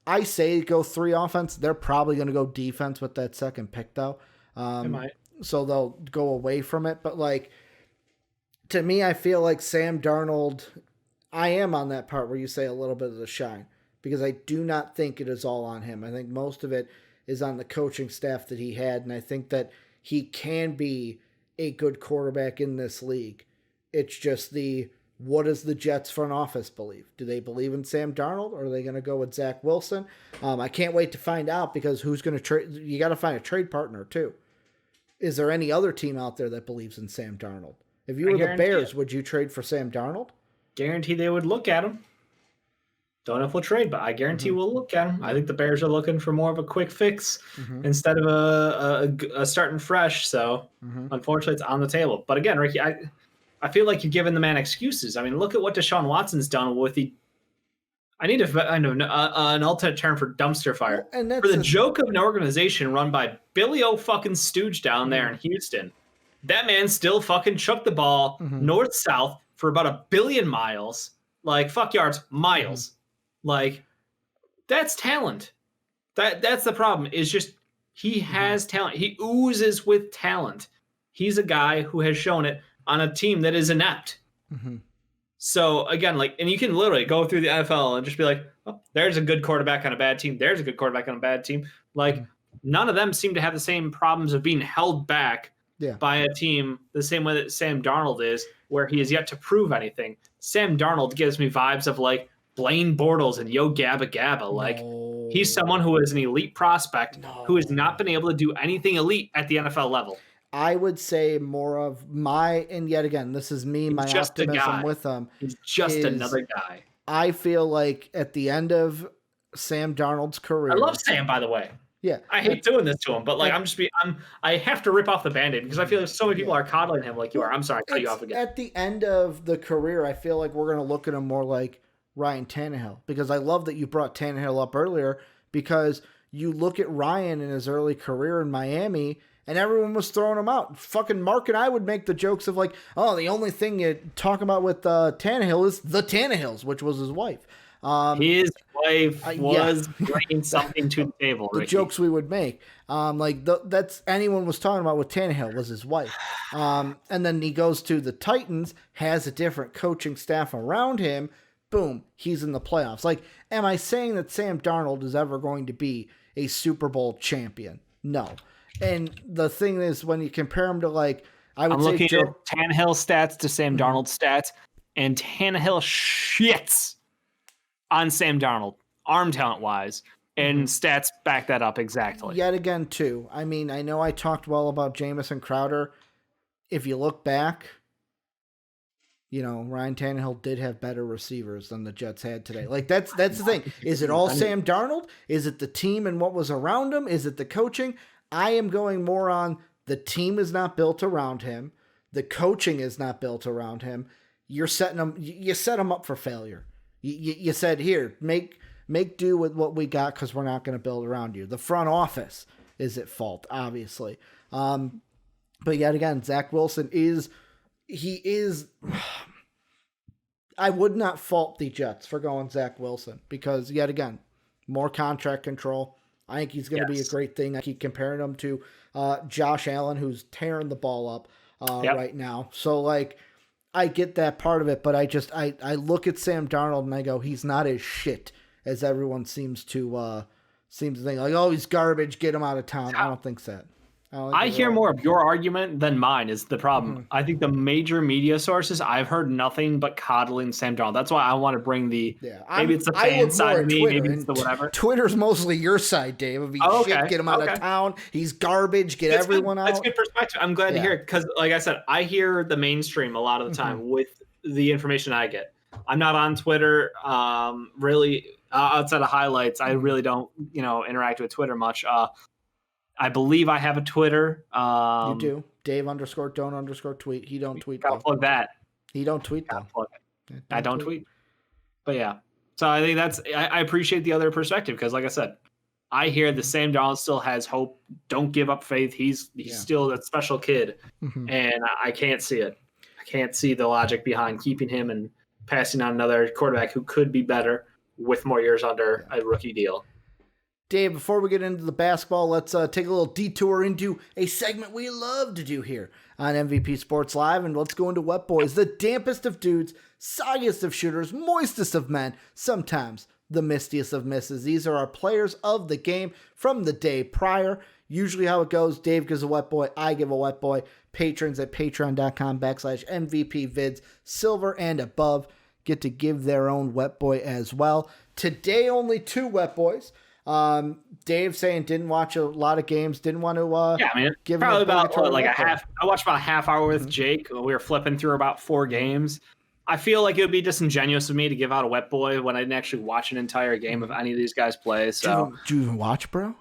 [SPEAKER 1] I say go 3 offense. They're probably going to go defense with that second pick, though. So they'll go away from it. But, like, to me, I feel like Sam Darnold, I am on that part where you say a little bit of the shine, because I do not think it is all on him. I think most of it is on the coaching staff that he had, and I think that he can be a good quarterback in this league. It's just what does the Jets front office believe? Do they believe in Sam Darnold, or are they going to go with Zach Wilson? I can't wait to find out, because who's going to trade? You got to find a trade partner too. Is there any other team out there that believes in Sam Darnold? If you were the Bears, would you trade for Sam Darnold?
[SPEAKER 2] Guarantee they would look at him. Don't know if we'll trade, but I guarantee we'll look at him. I think the Bears are looking for more of a quick fix instead of a starting fresh. So unfortunately, it's on the table. But again, Ricky, I feel like you're giving the man excuses. I mean, look at what Deshaun Watson's done with the. I need an alternate term for dumpster fire.
[SPEAKER 1] And that's
[SPEAKER 2] for the joke of an organization run by Billy O fucking Stooge down there in Houston. That man still fucking chucked the ball north-south for about 1 billion miles. Like, fuck yards, miles. Like, that's talent. That's the problem. Is just he has talent. He oozes with talent. He's a guy who has shown it on a team that is inept. So again, like, and you can literally go through the NFL and just be like, oh, there's a good quarterback on a bad team. There's a good quarterback on a bad team. Like, none of them seem to have the same problems of being held back by a team the same way that Sam Darnold is, where he has yet to prove anything. Sam Darnold gives me vibes of like Blaine Bortles and Yo Gabba Gabba. Like, he's someone who is an elite prospect who has not been able to do anything elite at the NFL level.
[SPEAKER 1] I would say more of my, and yet again, this is me, my optimism with him.
[SPEAKER 2] He's just another guy.
[SPEAKER 1] I feel like at the end of Sam Darnold's career.
[SPEAKER 2] I love Sam, by the way.
[SPEAKER 1] Yeah.
[SPEAKER 2] I hate doing this to him, but like I have to rip off the Band-Aid because I feel like so many people are coddling him like you are. I'm sorry, I cut you off again.
[SPEAKER 1] At the end of the career, I feel like we're going to look at him more like Ryan Tannehill, because I love that you brought Tannehill up earlier, because you look at Ryan in his early career in Miami and everyone was throwing him out. Fucking Mark and I would make the jokes of like, oh, the only thing you talk about with Tannehill is the Tannehills, which was his wife.
[SPEAKER 2] His wife was bringing something to the table.
[SPEAKER 1] The jokes we would make, that's anyone was talking about with Tannehill was his wife. And then he goes to the Titans, has a different coaching staff around him. Boom, he's in the playoffs. Like, am I saying that Sam Darnold is ever going to be a Super Bowl champion? No. And the thing is, when you compare him to, like, I would say
[SPEAKER 2] looking at Tannehill stats to Sam Darnold stats. and Tannehill shits on Sam Darnold, arm talent-wise, and stats back that up exactly.
[SPEAKER 1] Yet again, too. I mean, I know I talked well about Jamison Crowder. If you look back, Ryan Tannehill did have better receivers than the Jets had today. Like, that's the thing. Is it all Sam Darnold? Is it the team and what was around him? Is it the coaching? I am going more on the team is not built around him. The coaching is not built around him. You set him up for failure. You said, here, make do with what we got because we're not going to build around you. The front office is at fault, obviously. But yet again, Zach Wilson is... I would not fault the Jets for going Zach Wilson because, yet again, more contract control. I think he's going to be a great thing. I keep comparing him to Josh Allen, who's tearing the ball up right now. So, like, I get that part of it, but I look at Sam Darnold and I go, he's not as shit as everyone seems to think. Like, oh, he's garbage, get him out of town. I don't think so.
[SPEAKER 2] I hear more of your argument than mine is the problem. I think the major media sources, I've heard nothing but coddling Sam Darnold. That's why I want to bring maybe it's the fan side of me, maybe it's the whatever.
[SPEAKER 1] Twitter's mostly your side, Dave. If he's shit, get him out of town. He's garbage, get everyone out.
[SPEAKER 2] That's good perspective. I'm glad to hear it because, like I said, I hear the mainstream a lot of the time with the information I get. I'm not on Twitter really outside of highlights. I really don't, interact with Twitter much. I believe I have a Twitter.
[SPEAKER 1] You do. Dave_don't_tweet. He don't tweet.
[SPEAKER 2] Gotta plug that.
[SPEAKER 1] He don't tweet though.
[SPEAKER 2] I don't tweet. But yeah. So I think I appreciate the other perspective because, like I said, I hear the Sam Darnold still has hope. Don't give up faith. He's still that special kid. And I can't see it. I can't see the logic behind keeping him and passing on another quarterback who could be better with more years under a rookie deal.
[SPEAKER 1] Dave, before we get into the basketball, let's take a little detour into a segment we love to do here on MVP Sports Live, and let's go into Wet Boys, the dampest of dudes, soggiest of shooters, moistest of men, sometimes the mistiest of misses. These are our players of the game from the day prior. Usually how it goes, Dave gives a Wet Boy, I give a Wet Boy. Patrons at patreon.com/MVPvids, silver and above, get to give their own Wet Boy as well. Today, only 2 Wet Boys. Dave saying didn't watch a lot of games, didn't want to
[SPEAKER 2] give probably about a half. I watched about a half hour with Jake. We were flipping through about 4 games. I feel like it would be disingenuous of me to give out a Wet Boy when I didn't actually watch an entire game of any of these guys play. So
[SPEAKER 1] did you even watch, bro?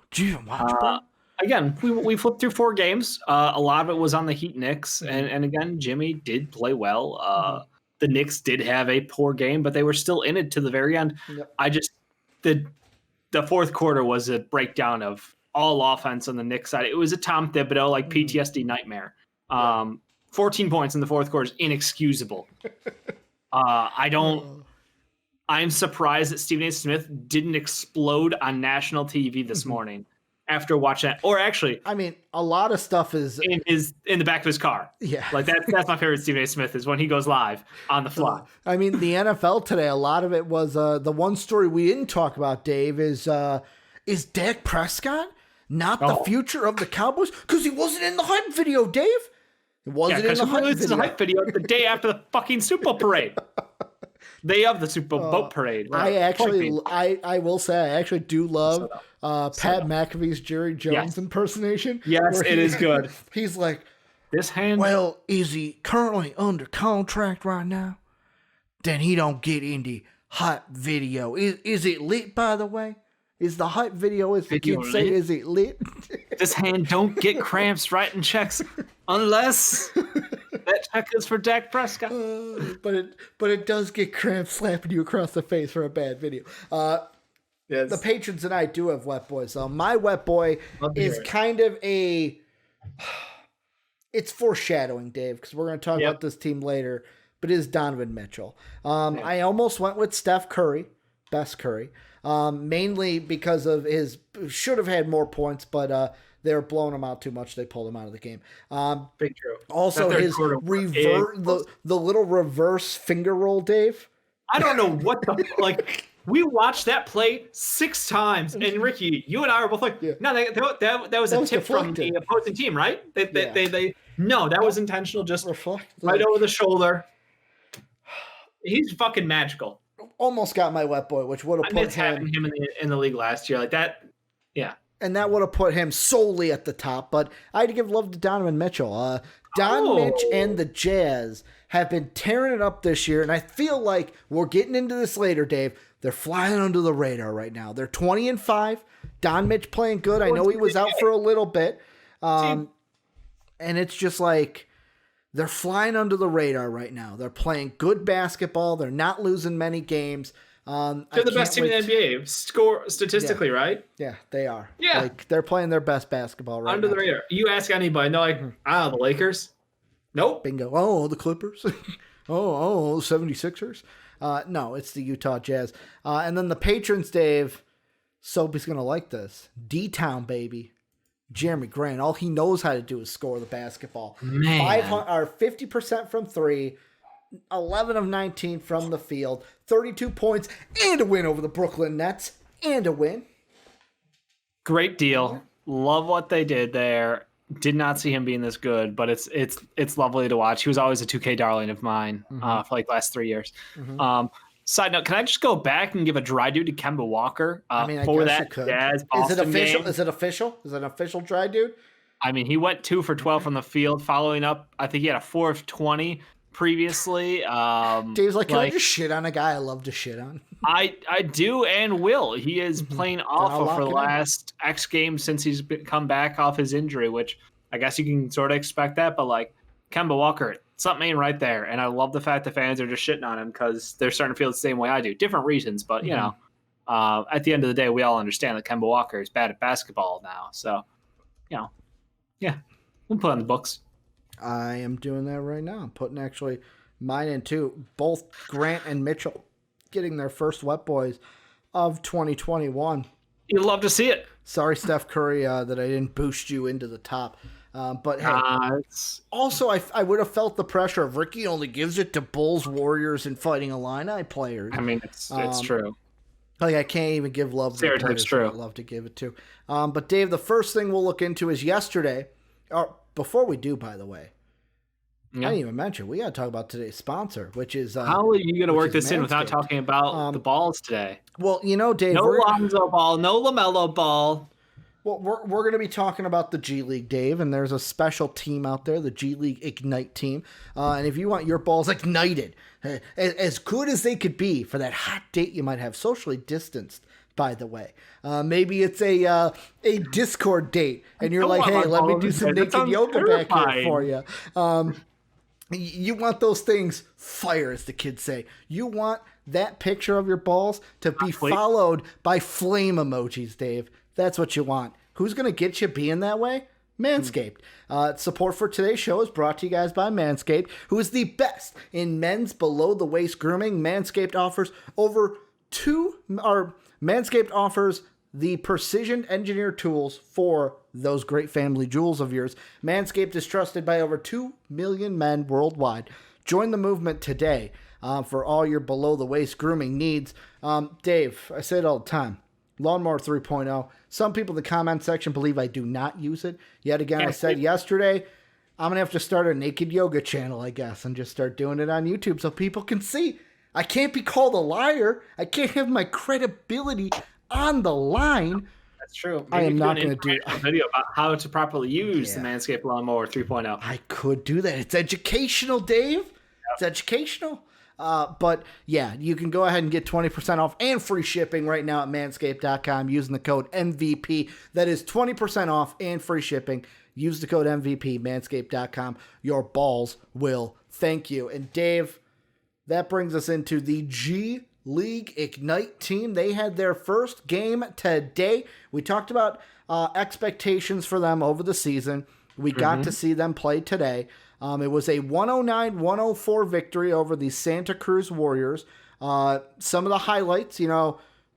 [SPEAKER 2] Again, we flipped through 4 games. A lot of it was on the Heat Knicks, and again, Jimmy did play well. The Knicks did have a poor game, but they were still in it to the very end. Yep. The fourth quarter was a breakdown of all offense on the Knicks side. It was a Tom Thibodeau PTSD nightmare. 14 points in the fourth quarter is inexcusable. I'm surprised that Stephen A. Smith didn't explode on national TV this morning after watching that. Or actually,
[SPEAKER 1] a lot of stuff is
[SPEAKER 2] in the back of his car.
[SPEAKER 1] Yeah,
[SPEAKER 2] that's my favorite Stephen A. Smith is when he goes live on the fly.
[SPEAKER 1] The NFL today, a lot of it was the one story we didn't talk about, Dave, is Dak Prescott not the future of the Cowboys because he wasn't in the hype video, Dave. It wasn't in the hype video.
[SPEAKER 2] The day after the fucking Super Bowl parade. Day of the Super Bowl parade.
[SPEAKER 1] I will say I actually do love Pat McAfee's Jerry Jones impersonation.
[SPEAKER 2] Yes, it is good.
[SPEAKER 1] He's like,
[SPEAKER 2] this hand.
[SPEAKER 1] Well, is he currently under contract right now? Then he don't get into hype video. Is it lit, by the way? Is the hype video, as the kids say, is it lit?
[SPEAKER 2] This hand don't get cramps writing checks unless that check is for Dak Prescott.
[SPEAKER 1] But it does get cramps slapping you across the face for a bad video. Yes. The patrons and I do have Wet Boys. So my Wet Boy is kind of it's foreshadowing, Dave, because we're going to talk about this team later, but it is Donovan Mitchell. I almost went with Steph Curry, best Curry. Mainly because of should have had more points, but they were blowing him out too much. They pulled him out of the game.
[SPEAKER 2] Big true.
[SPEAKER 1] Also, his the little reverse finger roll, Dave.
[SPEAKER 2] I don't know what we watched that play 6 times, and Ricky, you and I were both like, no, that was a tip from the opposing team, right? No, that was intentional, just right over the shoulder. He's fucking magical.
[SPEAKER 1] Almost got my wet boy, which would have put
[SPEAKER 2] him in the league last year like that. Yeah.
[SPEAKER 1] And that would have put him solely at the top. But I had to give love to Donovan Mitchell. Mitch and the Jazz have been tearing it up this year. And I feel like we're getting into this later, Dave. They're flying under the radar right now. They're 20-5. Don Mitch playing good. I know he was out for a little bit. And it's just like they're flying under the radar right now. They're playing good basketball. They're not losing many games.
[SPEAKER 2] They're the best team in the NBA, score statistically, right?
[SPEAKER 1] Yeah, they are.
[SPEAKER 2] Yeah.
[SPEAKER 1] Like, they're playing their best basketball right now.
[SPEAKER 2] Under the radar. You ask anybody, they're like, the Lakers? Nope.
[SPEAKER 1] Bingo. Oh, the Clippers? oh, 76ers? No, it's the Utah Jazz. And then the patrons, Dave, Soapy's going to like this. D-Town, baby. Jeremy Grant. All he knows how to do is score the basketball.
[SPEAKER 2] Man.
[SPEAKER 1] 50% from three, 11 of 19 from the field, 32 points, and a win over the Brooklyn Nets, and a win.
[SPEAKER 2] Great deal. Love what they did there. Did not see him being this good, but it's lovely to watch. He was always a 2K darling of mine for like last 3 years. Side note, can I just go back and give a dry dude to Kemba Walker
[SPEAKER 1] I guess you could. Is it official? Game? Is it official? Is it an official dry dude?
[SPEAKER 2] I mean, he went 2 for 12 from the field, following up. I think he had a 4 of 20 previously.
[SPEAKER 1] Dave's like, can I just shit on a guy I love to shit on?
[SPEAKER 2] I do and will. He is playing awful for the last X games since he's come back off his injury, which I guess you can sort of expect that. But like Kemba Walker, something ain't right there. And I love the fact that fans are just shitting on him because they're starting to feel the same way I do. Different reasons, but you know, at the end of the day, we all understand that Kemba Walker is bad at basketball now. So, you know, yeah, we'll put it on the books.
[SPEAKER 1] I am doing that right now. I'm putting actually mine in too. Both Grant and Mitchell getting their first wet boys of 2021.
[SPEAKER 2] You'd love to see it.
[SPEAKER 1] Sorry, Steph Curry, that I didn't boost you into the top. But hey, also I would have felt the pressure of Ricky only gives it to Bulls, Warriors, and Fighting Illini players.
[SPEAKER 2] I mean, it's true.
[SPEAKER 1] Like I can't even give love to the players
[SPEAKER 2] true.
[SPEAKER 1] I'd love to give it to. But Dave, the first thing we'll look into is yesterday. Or before we do, by the way, I didn't even mention we got to talk about today's sponsor, which is
[SPEAKER 2] how are you going to work this in without talking about the balls today?
[SPEAKER 1] Well, you know, Dave,
[SPEAKER 2] no Lonzo Ball, no LaMelo Ball.
[SPEAKER 1] Well, we're going to be talking about the G League, Dave, and there's a special team out there, the G League Ignite team. And if you want your balls ignited, as good as they could be for that hot date you might have, socially distanced, by the way. Maybe it's a Discord date, and you're like, hey, let me do some naked yoga back here for you. You want those things fire, as the kids say. You want that picture of your balls to be followed by flame emojis, Dave. That's what you want. Who's going to get you being that way? Manscaped. Support for today's show is brought to you guys by Manscaped, who is the best in men's below-the-waist grooming. Manscaped offers Manscaped offers the precision engineered tools for those great family jewels of yours. Manscaped is trusted by over 2 million men worldwide. Join the movement today for all your below-the-waist grooming needs. Dave, I say it all the time. Lawnmower 3.0. Some people in the comment section believe I do not use it. Yet again, I said yesterday, I'm going to have to start a naked yoga channel, I guess, and just start doing it on YouTube so people can see. I can't be called a liar. I can't have my credibility on the line.
[SPEAKER 2] That's true.
[SPEAKER 1] Maybe I am not going to do
[SPEAKER 2] a video about how to properly use the Manscaped Lawnmower 3.0.
[SPEAKER 1] I could do that. It's educational, Dave. Yep. It's educational. But yeah, you can go ahead and get 20% off and free shipping right now at manscaped.com using the code MVP. That is 20% off and free shipping. Use the code MVP, manscaped.com. Your balls will thank you. And Dave, that brings us into the G League Ignite team. They had their first game today. We talked about expectations for them over the season. We got to see them play today. It was a 109-104 victory over the Santa Cruz Warriors. Some of the highlights,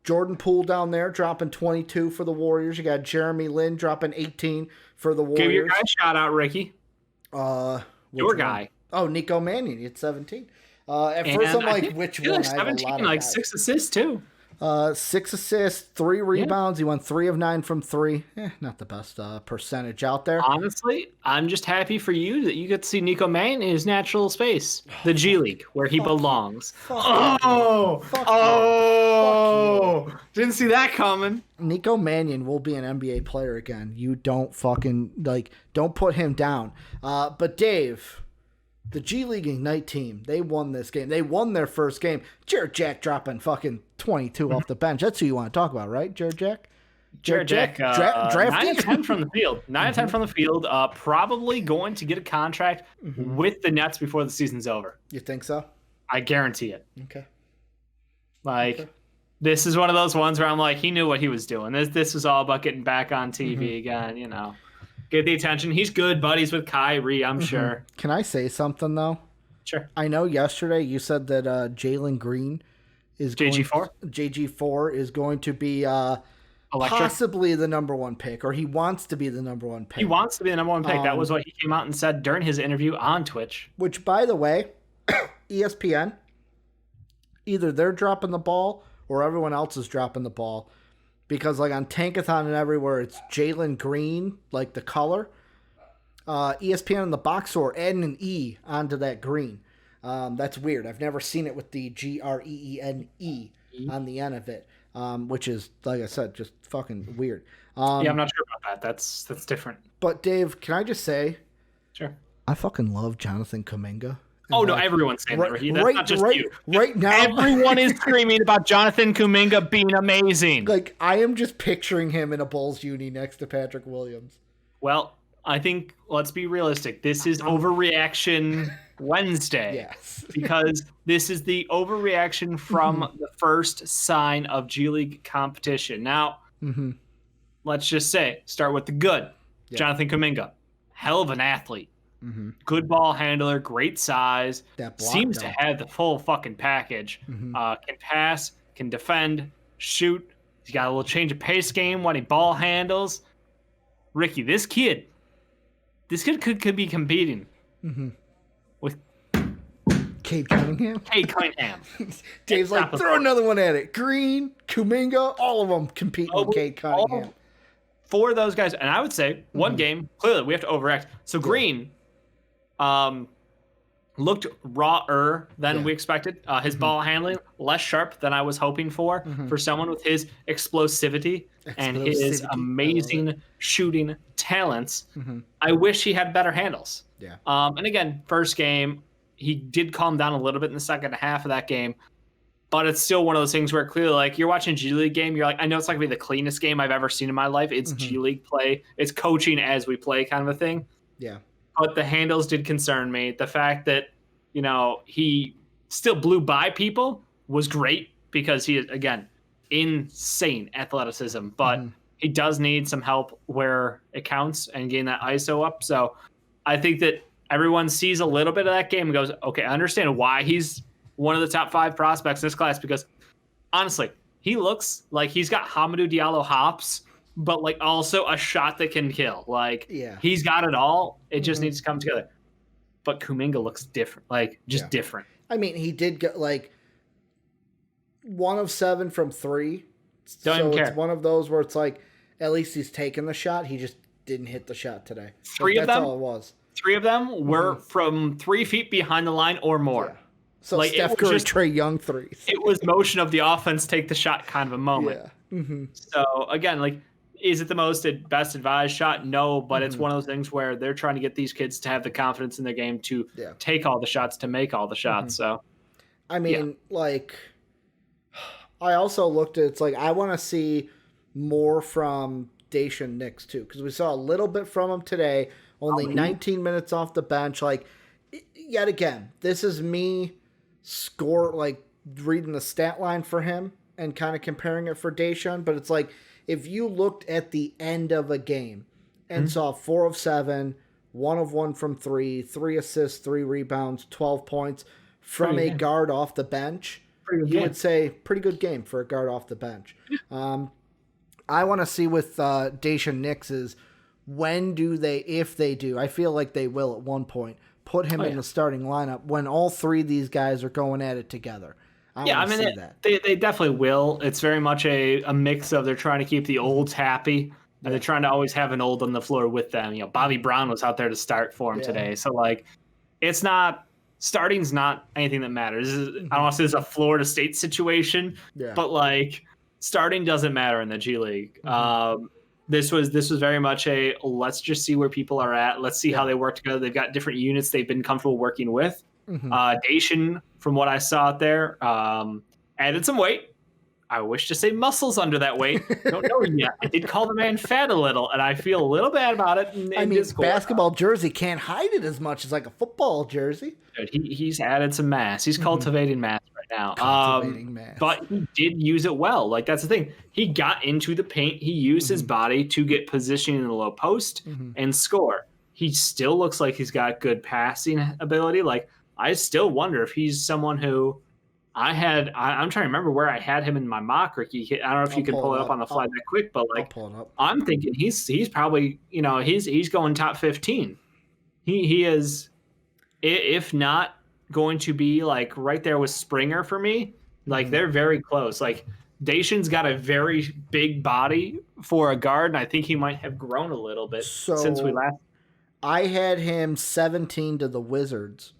[SPEAKER 1] Jordan Poole down there dropping 22 for the Warriors. You got Jeremy Lin dropping 18 for the Warriors.
[SPEAKER 2] Give your guy a shout out, Ricky. Your guy.
[SPEAKER 1] Oh, Nico Mannion. He had 17. At first, I'm like, which one?
[SPEAKER 2] 17, like 6 assists, too.
[SPEAKER 1] 6 assists, 3 rebounds. He went 3 of 9 from 3. Not the best percentage out there.
[SPEAKER 2] Honestly, I'm just happy for you that you get to see Nico Mann in his natural space, the G League, where he belongs. Didn't see that coming.
[SPEAKER 1] Nico Mannion will be an NBA player again. You don't don't put him down. But Dave, the G League Ignite team, they won this game. They won their first game. Jared Jack dropping fucking 22 off the bench. That's who you want to talk about, right? Jared Jack?
[SPEAKER 2] Jared Jack,
[SPEAKER 1] drafted?
[SPEAKER 2] 9 of 10 from the field. 9 of 10 from the field. Probably going to get a contract with the Nets before the season's over.
[SPEAKER 1] You think so?
[SPEAKER 2] I guarantee it.
[SPEAKER 1] Okay.
[SPEAKER 2] This is one of those ones where I'm like, he knew what he was doing. This was all about getting back on TV again, Get the attention. He's good buddies with Kyrie, I'm sure.
[SPEAKER 1] Can I say something, though?
[SPEAKER 2] Sure.
[SPEAKER 1] I know yesterday you said that Jalen Green is JG4 is going to be possibly the number 1 pick, or he wants to be the number 1 pick.
[SPEAKER 2] He wants to be the number 1 pick. That was what he came out and said during his interview on Twitch.
[SPEAKER 1] Which, by the way, ESPN, either they're dropping the ball or everyone else is dropping the ball. Because, on Tankathon and everywhere, it's Jalen Green, the color. ESPN in the box score adding an E onto that green. That's weird. I've never seen it with the GREENE on the end of it, which is, like I said, just fucking weird.
[SPEAKER 2] I'm not sure about that. That's different.
[SPEAKER 1] But, Dave, can I just say?
[SPEAKER 2] Sure.
[SPEAKER 1] I fucking love Jonathan Kuminga.
[SPEAKER 2] Oh, no, everyone's saying that. That's not just you.
[SPEAKER 1] Right now.
[SPEAKER 2] Everyone is screaming about Jonathan Kuminga being amazing.
[SPEAKER 1] I am just picturing him in a Bulls uni next to Patrick Williams.
[SPEAKER 2] Well, I think, let's be realistic. This is Overreaction Wednesday.
[SPEAKER 1] Yes.
[SPEAKER 2] Because this is the overreaction from the first sign of G League competition. Now, let's just start with the good. Yeah. Jonathan Kuminga, hell of an athlete. Good ball handler, great size, seems to have the full fucking package. Can pass, can defend, shoot. He's got a little change of pace game when he ball handles. Ricky, this kid could be competing with
[SPEAKER 1] Cade Cunningham. Dave's throw another one at it. Green, Kuminga, all of them competing with Cade Cunningham.
[SPEAKER 2] For those guys, and I would say one game, clearly we have to overact. So Green looked rawer than we expected. His ball handling, less sharp than I was hoping for someone with his explosivity and his amazing shooting talents. I wish he had better handles.
[SPEAKER 1] Yeah.
[SPEAKER 2] And again, first game, he did calm down a little bit in the second half of that game. But it's still one of those things where clearly, you're watching a G League game, you're I know it's not going to be the cleanest game I've ever seen in my life. It's G League play. It's coaching as we play kind of a thing.
[SPEAKER 1] Yeah.
[SPEAKER 2] But the handles did concern me. The fact that, he still blew by people was great because he is, again, insane athleticism. But he does need some help where it counts and getting that ISO up. So I think that everyone sees a little bit of that game and goes, okay, I understand why he's one of the top 5 prospects in this class, because honestly, he looks like he's got Hamidou Diallo hops, but also a shot that can kill. He's got it all. It just needs to come together. But Kuminga looks different, different.
[SPEAKER 1] I mean, he did get 1 of 7 from 3.
[SPEAKER 2] Don't even care.
[SPEAKER 1] It's one of those where it's at least he's taken the shot. He just didn't hit the shot today.
[SPEAKER 2] That's
[SPEAKER 1] all it was.
[SPEAKER 2] 3 of them were from 3 feet behind the line or more.
[SPEAKER 1] Yeah. So Steph Curry, Trae Young threes.
[SPEAKER 2] It was motion of the offense, take the shot kind of a moment.
[SPEAKER 1] Yeah.
[SPEAKER 2] So again, is it the most best advised shot? No, but it's one of those things where they're trying to get these kids to have the confidence in their game to take all the shots, to make all the shots. So,
[SPEAKER 1] I mean, I also looked at it's I want to see more from Daishen Nix too, because we saw a little bit from him today. Only 19 minutes off the bench. Yet again, this is me reading the stat line for him and kind of comparing it for Daishen, but it's if you looked at the end of a game and saw 4 of 7, 1 of 1 from 3, 3 assists, 3 rebounds, 12 points from a guard off the bench, you would say pretty good game for a guard off the bench. I want to see with Daishen Nix is when do they, if they do, I feel like they will at one point, put him in the starting lineup when all 3 of these guys are going at it together.
[SPEAKER 2] Yeah, I mean, they definitely will. It's very much a mix of they're trying to keep the olds happy, and they're trying to always have an old on the floor with them. You know, Bobby Brown was out there to start for him today. So, like, it's not – starting's not anything that matters. I don't want to say it's a Florida State situation, but, like, starting doesn't matter in the G League. This was very much a let's just see where people are at. Let's see how they work together. They've got different units they've been comfortable working with. Daishen, from what I saw out there, added some weight. I wish to say muscles under that weight. Don't know yet. I did call the man fat a little, and I feel a little bad about it.
[SPEAKER 1] I mean, basketball jersey can't hide it as much as like a football jersey.
[SPEAKER 2] Dude, he's added some mass. He's cultivating mass right now. But he did use it well. Like, that's the thing. He got into the paint. He used his body to get positioning in the low post and score. He still looks like he's got good passing ability. Like, I still wonder if he's someone who I'm trying to remember where I had him in my mock rookie. I don't know if you can pull it up on the fly that quick, but like I'm thinking he's probably, you know, he's going top 15. He is, if not going to be like right there with Springer for me. Like they're very close. Like Daishen's got a very big body for a guard, and I think he might have grown a little bit since we last.
[SPEAKER 1] I had him 17 to the Wizards.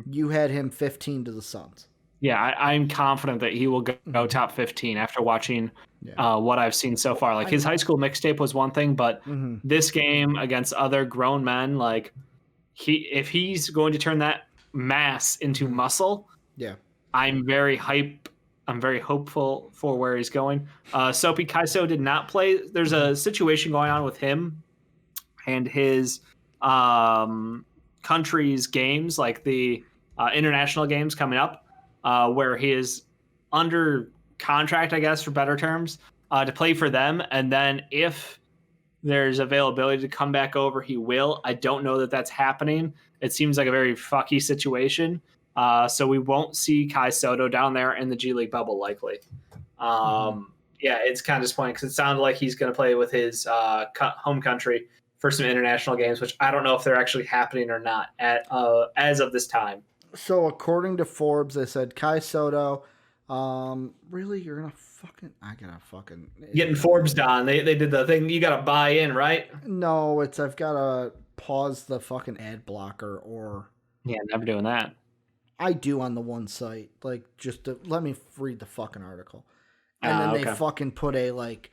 [SPEAKER 1] You had him 15 to the Suns.
[SPEAKER 2] Yeah, I'm confident that he will go top 15 after watching what I've seen so far. Like his high school mixtape was one thing, but this game against other grown men, like if he's going to turn that mass into muscle, I'm very hopeful for where he's going. Sopi Kaiso did not play. There's a situation going on with him and his country's games, like the international games coming up, where he is under contract, I guess, for better terms, to play for them. And then if there's availability to come back over, he will. I don't know that that's happening. It seems like a very fucky situation. So we won't see Kai Soto down there in the G League bubble likely. Yeah, it's kind of disappointing because it sounded like he's going to play with his home country for some international games, which I don't know if they're actually happening or not as of this time.
[SPEAKER 1] So according to Forbes, they said Kai Soto. Really, you're gonna I gotta fucking
[SPEAKER 2] getting Forbes done. They did the thing. You gotta buy in, right?
[SPEAKER 1] No, I've gotta pause the fucking ad blocker or.
[SPEAKER 2] Yeah, never doing that.
[SPEAKER 1] I do on the one site, like just to let me read the fucking article, and then they fucking put a like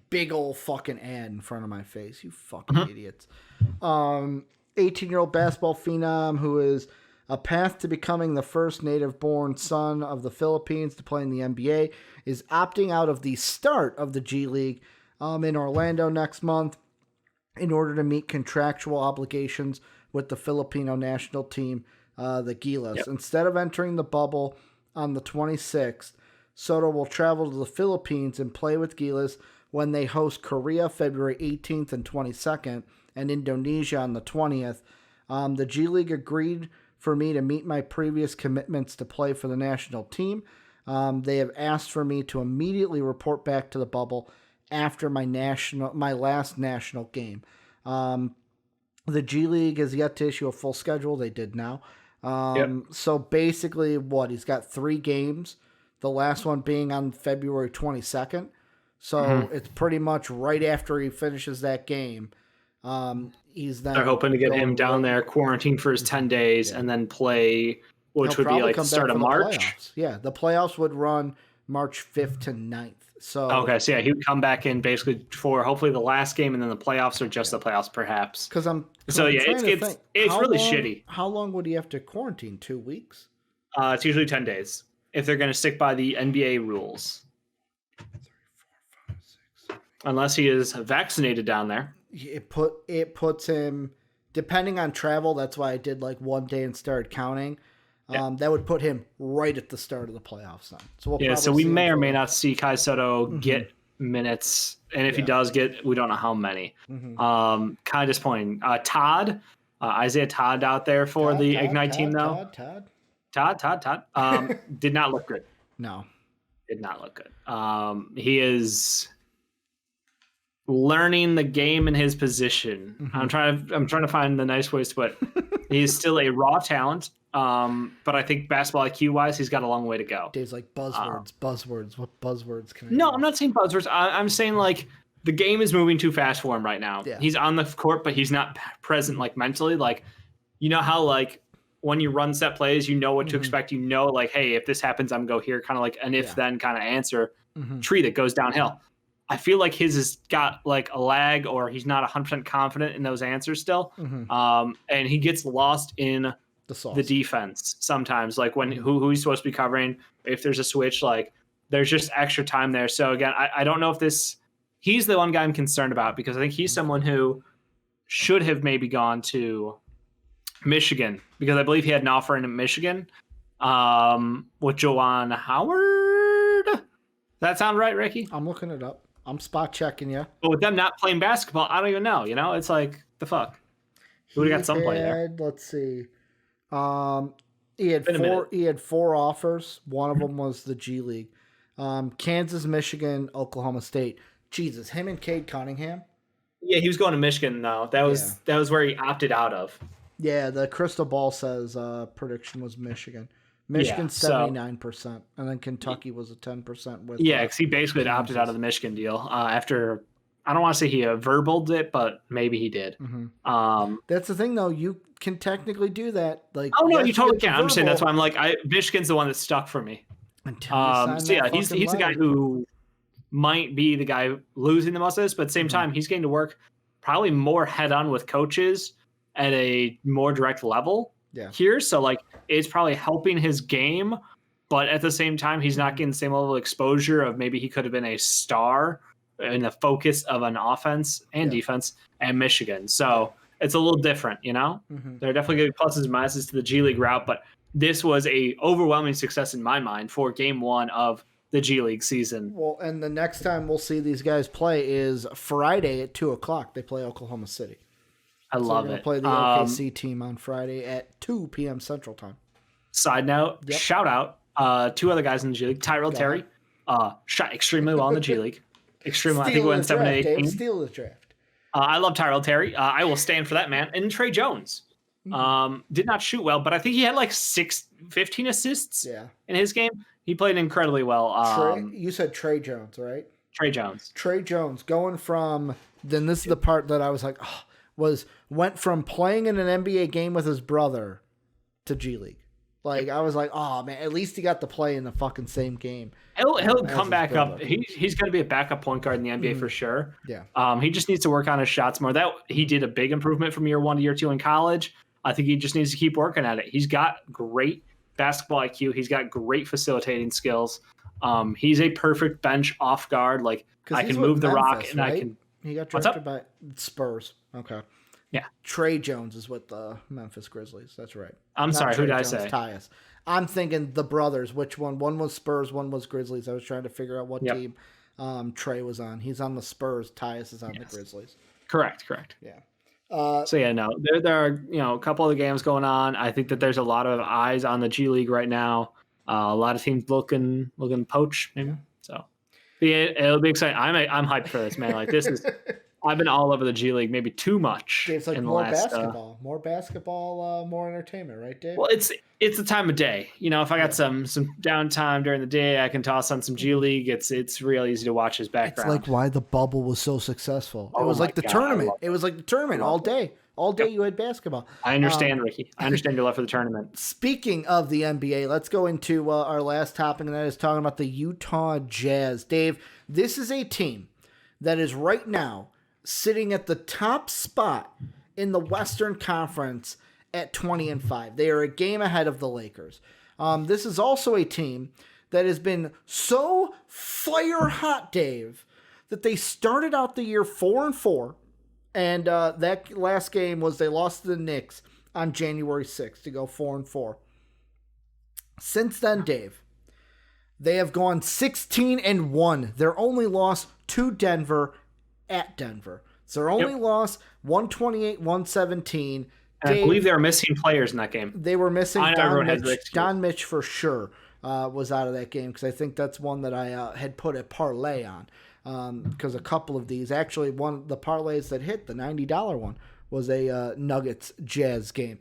[SPEAKER 1] big old fucking ad in front of my face. You fucking idiots. 18-year-old basketball phenom who is a path to becoming the first native-born son of the Philippines to play in the NBA is opting out of the start of the G League in Orlando next month in order to meet contractual obligations with the Filipino national team, the Gilas. Yep. Instead of entering the bubble on the 26th, Soto will travel to the Philippines and play with Gilas when they host Korea February 18th and 22nd and Indonesia on the 20th. The G League agreed for me to meet my previous commitments to play for the national team. They have asked for me to immediately report back to the bubble after my last national game. The G League has yet to issue a full schedule. They did now. So basically, he's got 3 games, the last one being on February 22nd. So it's pretty much right after he finishes that game. They're
[SPEAKER 2] hoping to get him down there, quarantine for his 10 days, and then play, which would be like the start of March.
[SPEAKER 1] Yeah, the playoffs would run March 5th to 9th. So
[SPEAKER 2] he would come back in basically for hopefully the last game, and then the playoffs or just the playoffs, perhaps.
[SPEAKER 1] It's
[SPEAKER 2] really shitty.
[SPEAKER 1] How long would he have to quarantine? 2 weeks?
[SPEAKER 2] It's usually 10 days if they're going to stick by the NBA rules. 3, 4, 5, 6, 7. Unless he is vaccinated down there.
[SPEAKER 1] It puts him, depending on travel, that's why I did like 1 day and started counting. That would put him right at the start of the playoffs then.
[SPEAKER 2] So we may or may not see Kai Soto get minutes, and if he does get, we don't know how many. Kind of disappointing. Isaiah Todd out there for the Ignite team though. Todd. Did not look good.
[SPEAKER 1] No.
[SPEAKER 2] Did not look good. He is learning the game and his position.
[SPEAKER 1] Mm-hmm.
[SPEAKER 2] I'm trying to find the nice ways to put it. He's still a raw talent. But I think basketball IQ wise, he's got a long way to go.
[SPEAKER 1] Dave's like buzzwords. What buzzwords can I
[SPEAKER 2] No,
[SPEAKER 1] use?
[SPEAKER 2] I'm not saying buzzwords. I'm saying like the game is moving too fast for him right now.
[SPEAKER 1] Yeah.
[SPEAKER 2] He's on the court, but he's not present like mentally. Like, you know how like when you run set plays, you know what to expect. You know, like, hey, if this happens, I'm going to go here. Kind of like an if then kind of answer tree that goes downhill. I feel like his has got like a lag, or he's not 100% confident in those answers still. And he gets lost in the defense sometimes, like when who he's supposed to be covering. If there's a switch, like there's just extra time there. So again, I don't know if he's the one guy I'm concerned about, because I think he's someone who should have maybe gone to Michigan, because I believe he had an offer in Michigan with Juwan Howard. Does that sound right, Ricky?
[SPEAKER 1] I'm looking it up. I'm spot checking you.
[SPEAKER 2] But with them not playing basketball, I don't even know. You know, it's like, the fuck. Who got some play there?
[SPEAKER 1] Let's see. He had 4 offers. One of them was the G League. Kansas, Michigan, Oklahoma State. Jesus, him and Cade Cunningham.
[SPEAKER 2] Yeah, he was going to Michigan though. That was where he opted out of.
[SPEAKER 1] Yeah, the crystal ball says prediction was Michigan. Michigan 79%, and then Kentucky was a 10% with.
[SPEAKER 2] Yeah, because he basically had opted out of the Michigan deal after. I don't want to say he verbaled it, but maybe he did.
[SPEAKER 1] That's the thing, though. You can technically do that. Like,
[SPEAKER 2] oh no, you totally can. I'm saying that's why I'm like, Michigan's the one that stuck for me. So yeah, he's the guy who might be the guy losing the most of this, but at the same time, he's getting to work probably more head on with coaches at a more direct level here. So like, it's probably helping his game, but at the same time, he's not getting the same level of exposure of maybe he could have been a star in the focus of an offense and defense and Michigan. So it's a little different, you know? There are definitely going to be pluses and minuses to the G League route, but this was a overwhelming success in my mind for game 1 of the G League season.
[SPEAKER 1] Well, and the next time we'll see these guys play is Friday at 2:00. They play Oklahoma City.
[SPEAKER 2] I love it.
[SPEAKER 1] Play the OKC team on Friday at 2 p.m. Central Time.
[SPEAKER 2] Side note, shout out 2 other guys in the G League. Tyrell Terry shot extremely well in the G League. Extremely. I think he went 7-18.
[SPEAKER 1] Steal the draft.
[SPEAKER 2] I love Tyrell Terry. I will stand for that man. And Trey Jones did not shoot well, but I think he had like 15 assists in his game. He played incredibly well.
[SPEAKER 1] You said Trey Jones, right?
[SPEAKER 2] Trey Jones.
[SPEAKER 1] Trey Jones going from, then this is the part that I was like, went from playing in an NBA game with his brother to G League. Like, I was like, oh man, at least he got to play in the fucking same game.
[SPEAKER 2] He'll come back up. He's going to be a backup point guard in the NBA for sure.
[SPEAKER 1] Yeah.
[SPEAKER 2] He just needs to work on his shots more. That he did a big improvement from year 1 to year 2 in college. I think he just needs to keep working at it. He's got great basketball IQ. He's got great facilitating skills. He's a perfect bench off guard. Like, I can move the rock and
[SPEAKER 1] right?
[SPEAKER 2] I can.
[SPEAKER 1] He got drafted by Spurs. Okay.
[SPEAKER 2] Yeah.
[SPEAKER 1] Trey Jones is with the Memphis Grizzlies. That's right.
[SPEAKER 2] I'm sorry. Who did I say?
[SPEAKER 1] Tyus. I'm thinking the brothers. Which one? One was Spurs. One was Grizzlies. I was trying to figure out what team Trey was on. He's on the Spurs. Tyus is on the Grizzlies.
[SPEAKER 2] Correct.
[SPEAKER 1] Yeah.
[SPEAKER 2] So yeah, no, there are a couple of the games going on. I think that there's a lot of eyes on the G League right now. A lot of teams looking poach maybe. So it'll be exciting. I'm hyped for this, man. Like, this is. I've been all over the G League, maybe too much.
[SPEAKER 1] It's like
[SPEAKER 2] in the
[SPEAKER 1] more
[SPEAKER 2] last,
[SPEAKER 1] basketball, more entertainment, right, Dave?
[SPEAKER 2] Well, it's the time of day. If I got some downtime during the day, I can toss on some G League. It's real easy to watch his background.
[SPEAKER 1] It's like why the bubble was so successful. It was like the tournament. It was like the tournament all day. All day you had basketball.
[SPEAKER 2] I understand, Ricky. I understand your love for the tournament.
[SPEAKER 1] Speaking of the NBA, let's go into our last topic, and that is talking about the Utah Jazz. Dave, this is a team that is right now sitting at the top spot in the Western Conference at 20-5. They are a game ahead of the Lakers. This is also a team that has been so fire hot, Dave, that they started out the year 4-4, and that last game was they lost to the Knicks on January 6th to go 4-4. Since then, Dave, they have gone 16-1. Their only loss to Denver at Denver. So their only loss, 128-117.
[SPEAKER 2] I believe they were missing players in that game.
[SPEAKER 1] They were missing Don Mitch for sure was out of that game, because I think that's one that I had put a parlay on. because a couple of these, actually one the parlays that hit, the $90 one, was a Nuggets Jazz game.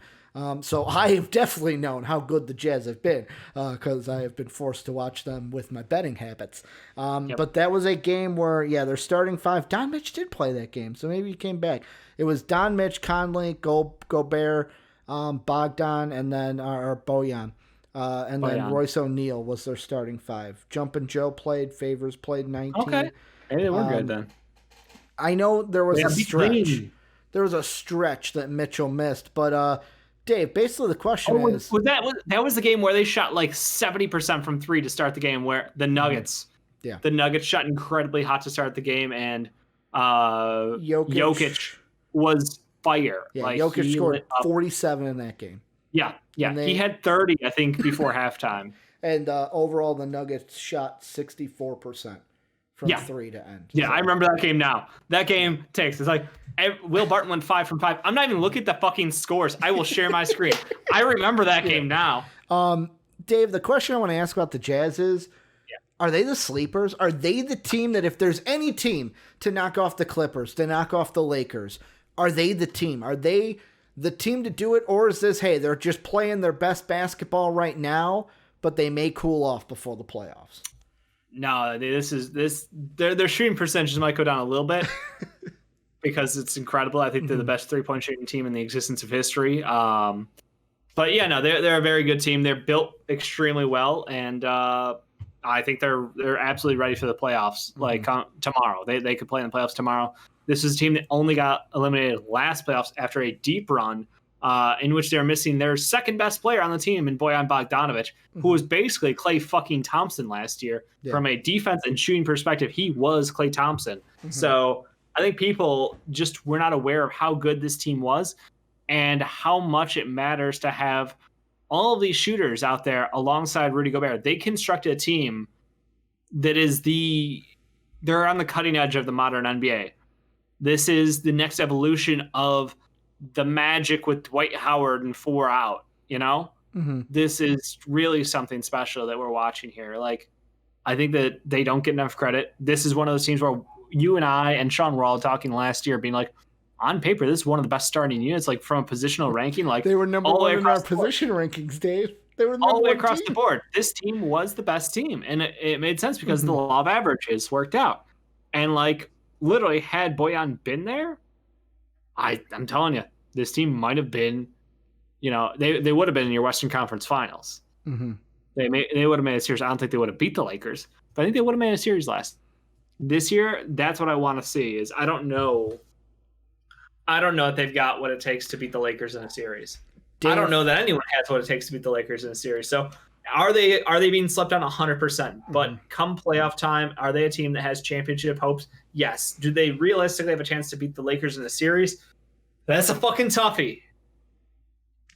[SPEAKER 1] So I have definitely known how good the Jazz have been because I have been forced to watch them with my betting habits. But that was a game where, they're starting five. Don Mitch did play that game, so maybe he came back. It was Don Mitch, Conley, Gobert, Bogdan, and then Bojan. Then Royce O'Neal was their starting five. Jumpin' Joe played. Favors played 19.
[SPEAKER 2] Okay. Hey, they were good then.
[SPEAKER 1] I know there was a stretch. There was a stretch that Mitchell missed, but Dave, basically the question is...
[SPEAKER 2] that was the game where they shot like 70% from three to start the game, where the Nuggets shot incredibly hot to start the game, and Jokic was fire.
[SPEAKER 1] Yeah, like, Jokic scored 47 in that game.
[SPEAKER 2] Yeah. He had 30, I think, before halftime.
[SPEAKER 1] And overall, the Nuggets shot 64% from three to end.
[SPEAKER 2] Yeah, so. I remember that game now. That game it's like, Will Barton went 5 from 5. I'm not even looking at the fucking scores. I will share my screen. I remember that game now.
[SPEAKER 1] Dave, the question I want to ask about the Jazz is, are they the sleepers? Are they the team that if there's any team to knock off the Clippers, to knock off the Lakers, are they the team? Are they the team to do it? Or is this, hey, they're just playing their best basketball right now, but they may cool off before the playoffs?
[SPEAKER 2] No, their shooting percentages might go down a little bit because it's incredible. I think they're the best 3-point shooting team in the existence of history. But yeah, no, they're a very good team. They're built extremely well, and I think they're absolutely ready for the playoffs. Like tomorrow, they could play in the playoffs tomorrow. This is a team that only got eliminated last playoffs after a deep run, in which they're missing their second best player on the team in Bojan Bogdanovic, who was basically Klay fucking Thompson last year. From a defense and shooting perspective, he was Klay Thompson. So I think people just were not aware of how good this team was and how much it matters to have all of these shooters out there alongside Rudy Gobert. They constructed a team that is they're on the cutting edge of the modern NBA. This is the next evolution of the Magic with Dwight Howard and 4 out, This is really something special that we're watching here. Like, I think that they don't get enough credit. This is one of those teams where you and I and Sean were all talking last year, being like, on paper, this is one of the best starting units, like from a positional ranking. Like,
[SPEAKER 1] they were number one in our position rankings, Dave. They were
[SPEAKER 2] all the way across the board. This team was the best team, and it made sense because the law of averages worked out. And like, literally, had Bojan been there, I'm telling you, this team might have been, they would have been in your Western Conference Finals. They would have made a series. I don't think they would have beat the Lakers, but I think they would have made a series this year. That's what I want to see. Is I don't know if they've got what it takes to beat the Lakers in a series. I don't know that anyone has what it takes to beat the Lakers in a series. So are they being slept on 100%? But come playoff time, are they a team that has championship hopes? Yes. Do they realistically have a chance to beat the Lakers in a series? That's a fucking toughie.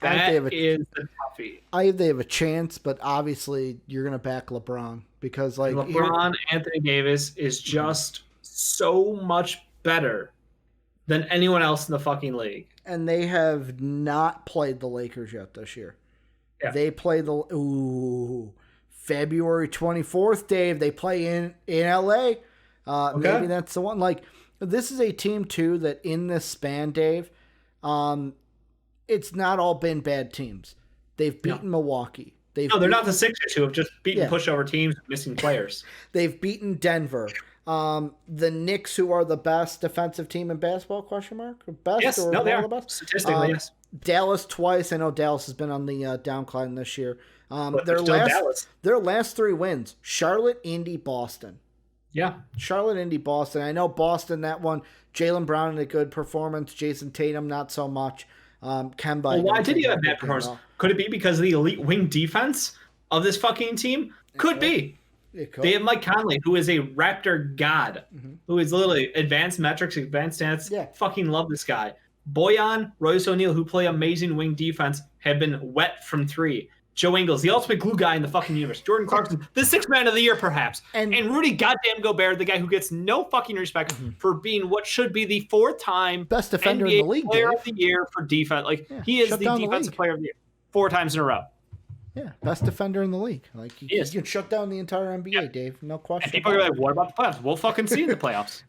[SPEAKER 2] That is a toughie.
[SPEAKER 1] I think they have a chance, but obviously you're going to back LeBron because
[SPEAKER 2] Anthony Davis is just so much better than anyone else in the fucking league.
[SPEAKER 1] And they have not played the Lakers yet this year. Yeah. They play February 24th, Dave. They play in LA. Maybe that's the one. Like, this is a team too that in this span, Dave, it's not all been bad teams. They've beaten Milwaukee. They're
[SPEAKER 2] not the Sixers who have just beaten pushover teams with missing players.
[SPEAKER 1] They've beaten Denver. The Knicks, who are the best defensive team in basketball, question mark? Best?
[SPEAKER 2] Yes,
[SPEAKER 1] or
[SPEAKER 2] they are.
[SPEAKER 1] The best?
[SPEAKER 2] Statistically, yes.
[SPEAKER 1] Dallas twice. I know Dallas has been on the downcline this year. Their last 3 wins: Charlotte, Indy, Boston.
[SPEAKER 2] Yeah.
[SPEAKER 1] Charlotte, Indy, Boston. I know Boston, that one, Jalen Brown in a good performance. Jason Tatum, not so much. Kemba.
[SPEAKER 2] Why did he have a bad performance? Could it be because of the elite wing defense of this fucking team? Could be. They have Mike Conley, who is a Raptor god, who is literally advanced metrics, advanced stats. Yeah. Fucking love this guy. Bojan, Royce O'Neal, who play amazing wing defense, have been wet from 3. Joe Ingles, the ultimate glue guy in the fucking universe. Jordan Clarkson, the 6th man of the year, perhaps. And Rudy goddamn Gobert, the guy who gets no fucking respect for being what should be the 4th time
[SPEAKER 1] best defender
[SPEAKER 2] NBA
[SPEAKER 1] in the league,
[SPEAKER 2] player of the year for defense. Like, he is the defensive player of the year 4 times in a row.
[SPEAKER 1] Yeah, best defender in the league. Like you can shut down the entire NBA, Dave. No question.
[SPEAKER 2] And people are like, "What about the playoffs?" We'll fucking see in the playoffs.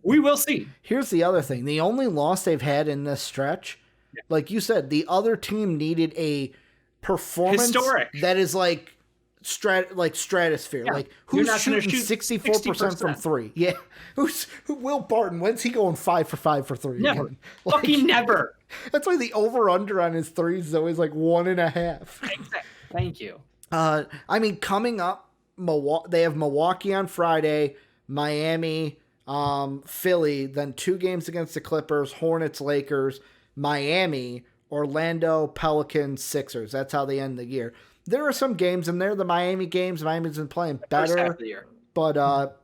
[SPEAKER 2] We will see.
[SPEAKER 1] Here's the other thing: the only loss they've had in this stretch, like you said, the other team needed a performance that is like stratosphere. Yeah. Like who's shooting 64% from three? Yeah, who Will Barton? When's he going 5 for 5 for three?
[SPEAKER 2] Never, fucking never.
[SPEAKER 1] That's why the over/under on his threes is always like 1.5.
[SPEAKER 2] Exactly. Thank you.
[SPEAKER 1] I mean, coming up, they have Milwaukee on Friday, Miami, Philly, then 2 games against the Clippers, Hornets, Lakers, Miami, Orlando, Pelicans, Sixers. That's how they end the year. There are some games in there. The Miami games, Miami's been playing better.
[SPEAKER 2] First half of the year.
[SPEAKER 1] But,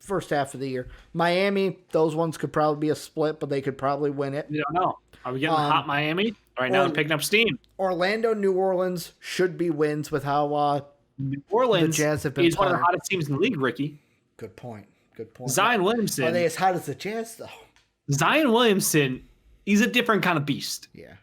[SPEAKER 1] first half of the year. Miami, those ones could probably be a split, but they could probably win it.
[SPEAKER 2] You don't know. Are we getting hot Miami? Right now they're picking up steam.
[SPEAKER 1] Orlando, New Orleans should be wins with how
[SPEAKER 2] New Orleans
[SPEAKER 1] the Jazz have been
[SPEAKER 2] is
[SPEAKER 1] playing.
[SPEAKER 2] One of the hottest teams in the league, Ricky.
[SPEAKER 1] Good point.
[SPEAKER 2] Zion Williamson.
[SPEAKER 1] Are they as hot as the Jazz, though?
[SPEAKER 2] Zion Williamson, he's a different kind of beast.
[SPEAKER 1] Yeah.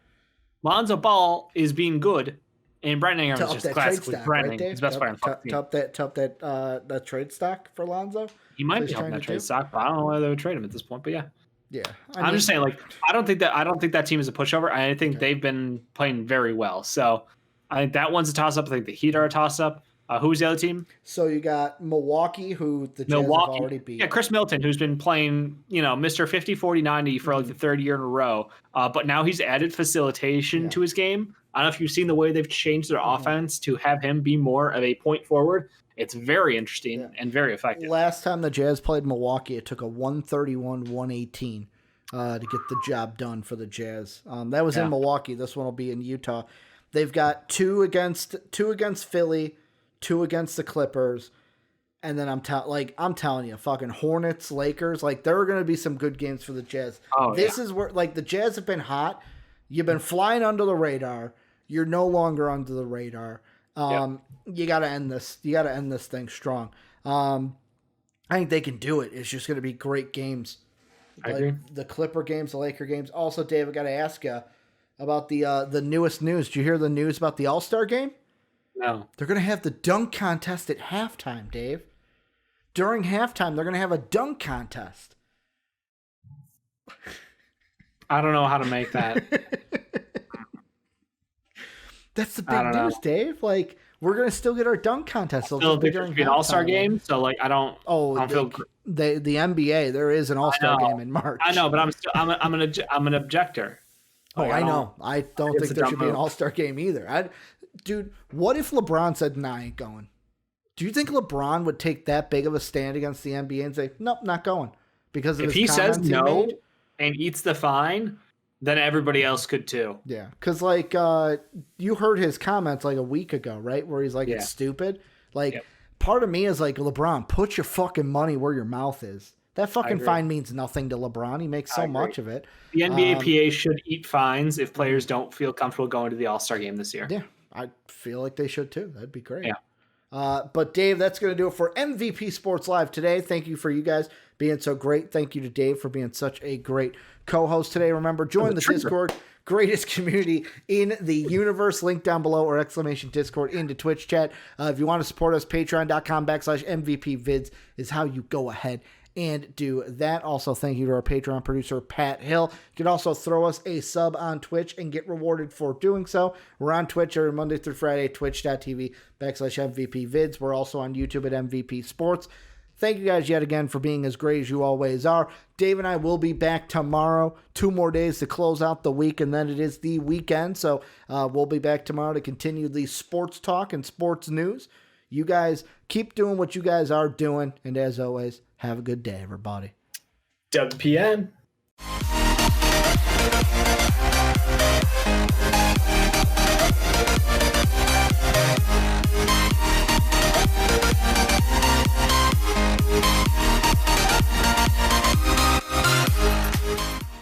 [SPEAKER 2] Lonzo Ball is being good, and Brandon Ingram is just classically Brandon.
[SPEAKER 1] Right,
[SPEAKER 2] his best player on the team.
[SPEAKER 1] Top that trade stock for Lonzo.
[SPEAKER 2] He might be helping that trade stock, but I don't know whether they would trade him at this point. But yeah.
[SPEAKER 1] Yeah,
[SPEAKER 2] I'm just saying, like, I don't think that team is a pushover. I think they've been playing very well. So I think that one's a toss up. I think the Heat are a toss up. Who's the other team?
[SPEAKER 1] So you got Milwaukee, who the Jazz have already beat.
[SPEAKER 2] Yeah, Chris Middleton, who's been playing, Mr. 50, 40, 90 for like the third year in a row. But now he's added facilitation to his game. I don't know if you've seen the way they've changed their offense to have him be more of a point forward. It's very interesting and very effective.
[SPEAKER 1] Last time the Jazz played Milwaukee, it took a 131-118 to get the job done for the Jazz. That was in Milwaukee. This one will be in Utah. They've got 2 against Philly, 2 against the Clippers, and then I'm telling you, fucking Hornets, Lakers, like there are going to be some good games for the Jazz. This is where like the Jazz have been hot. You've been flying under the radar. You're no longer under the radar. You got to end this. You got to end this thing strong. I think they can do it. It's just going to be great games.
[SPEAKER 2] I agree.
[SPEAKER 1] The Clipper games, the Laker games. Also, Dave, I got to ask you about the newest news. Did you hear the news about the All-Star game?
[SPEAKER 2] No.
[SPEAKER 1] They're going to have the dunk contest at halftime, Dave. During halftime, they're going to have a dunk contest.
[SPEAKER 2] I don't know how to make that.
[SPEAKER 1] That's the big news, Dave. Like, we're going to still get our dunk contest.
[SPEAKER 2] It'll be an All-Star game, so like I don't feel
[SPEAKER 1] the NBA, there is an All-Star game in March.
[SPEAKER 2] I know, but I'm an objector.
[SPEAKER 1] Like, I know. I don't think there should be an All-Star game either. Dude, what if LeBron said, "Nah, I ain't going"? Do you think LeBron would take that big of a stand against the NBA and say, "Nope, not going"? Because
[SPEAKER 2] if he says no and eats the fine, then everybody else could too.
[SPEAKER 1] Yeah, because like you heard his comments like a week ago, right? Where he's like, "It's stupid." Like, part of me is like, LeBron, put your fucking money where your mouth is. That fucking fine means nothing to LeBron. He makes so much of it.
[SPEAKER 2] The NBA PA should eat fines if players don't feel comfortable going to the All-Star game this year.
[SPEAKER 1] Yeah, I feel like they should too. That'd be great.
[SPEAKER 2] Yeah.
[SPEAKER 1] But Dave, that's going to do it for MVP Sports Live today. Thank you for you guys being so great. Thank you to Dave for being such a great co-host today. Remember, join the Discord, greatest community in the universe. Link down below or !Discord into Twitch chat. If you want to support us, patreon.com/MVPvids is how you go ahead and do that. Also, thank you to our Patreon producer, Pat Hill. You can also throw us a sub on Twitch and get rewarded for doing so. We're on Twitch every Monday through Friday, twitch.tv/MVPvids. We're also on YouTube at MVP Sports. Thank you guys yet again for being as great as you always are. Dave and I will be back tomorrow. 2 more days to close out the week, and then it is the weekend. So we'll be back tomorrow to continue the sports talk and sports news. You guys keep doing what you guys are doing. And as always, have a good day, everybody.
[SPEAKER 2] WPN.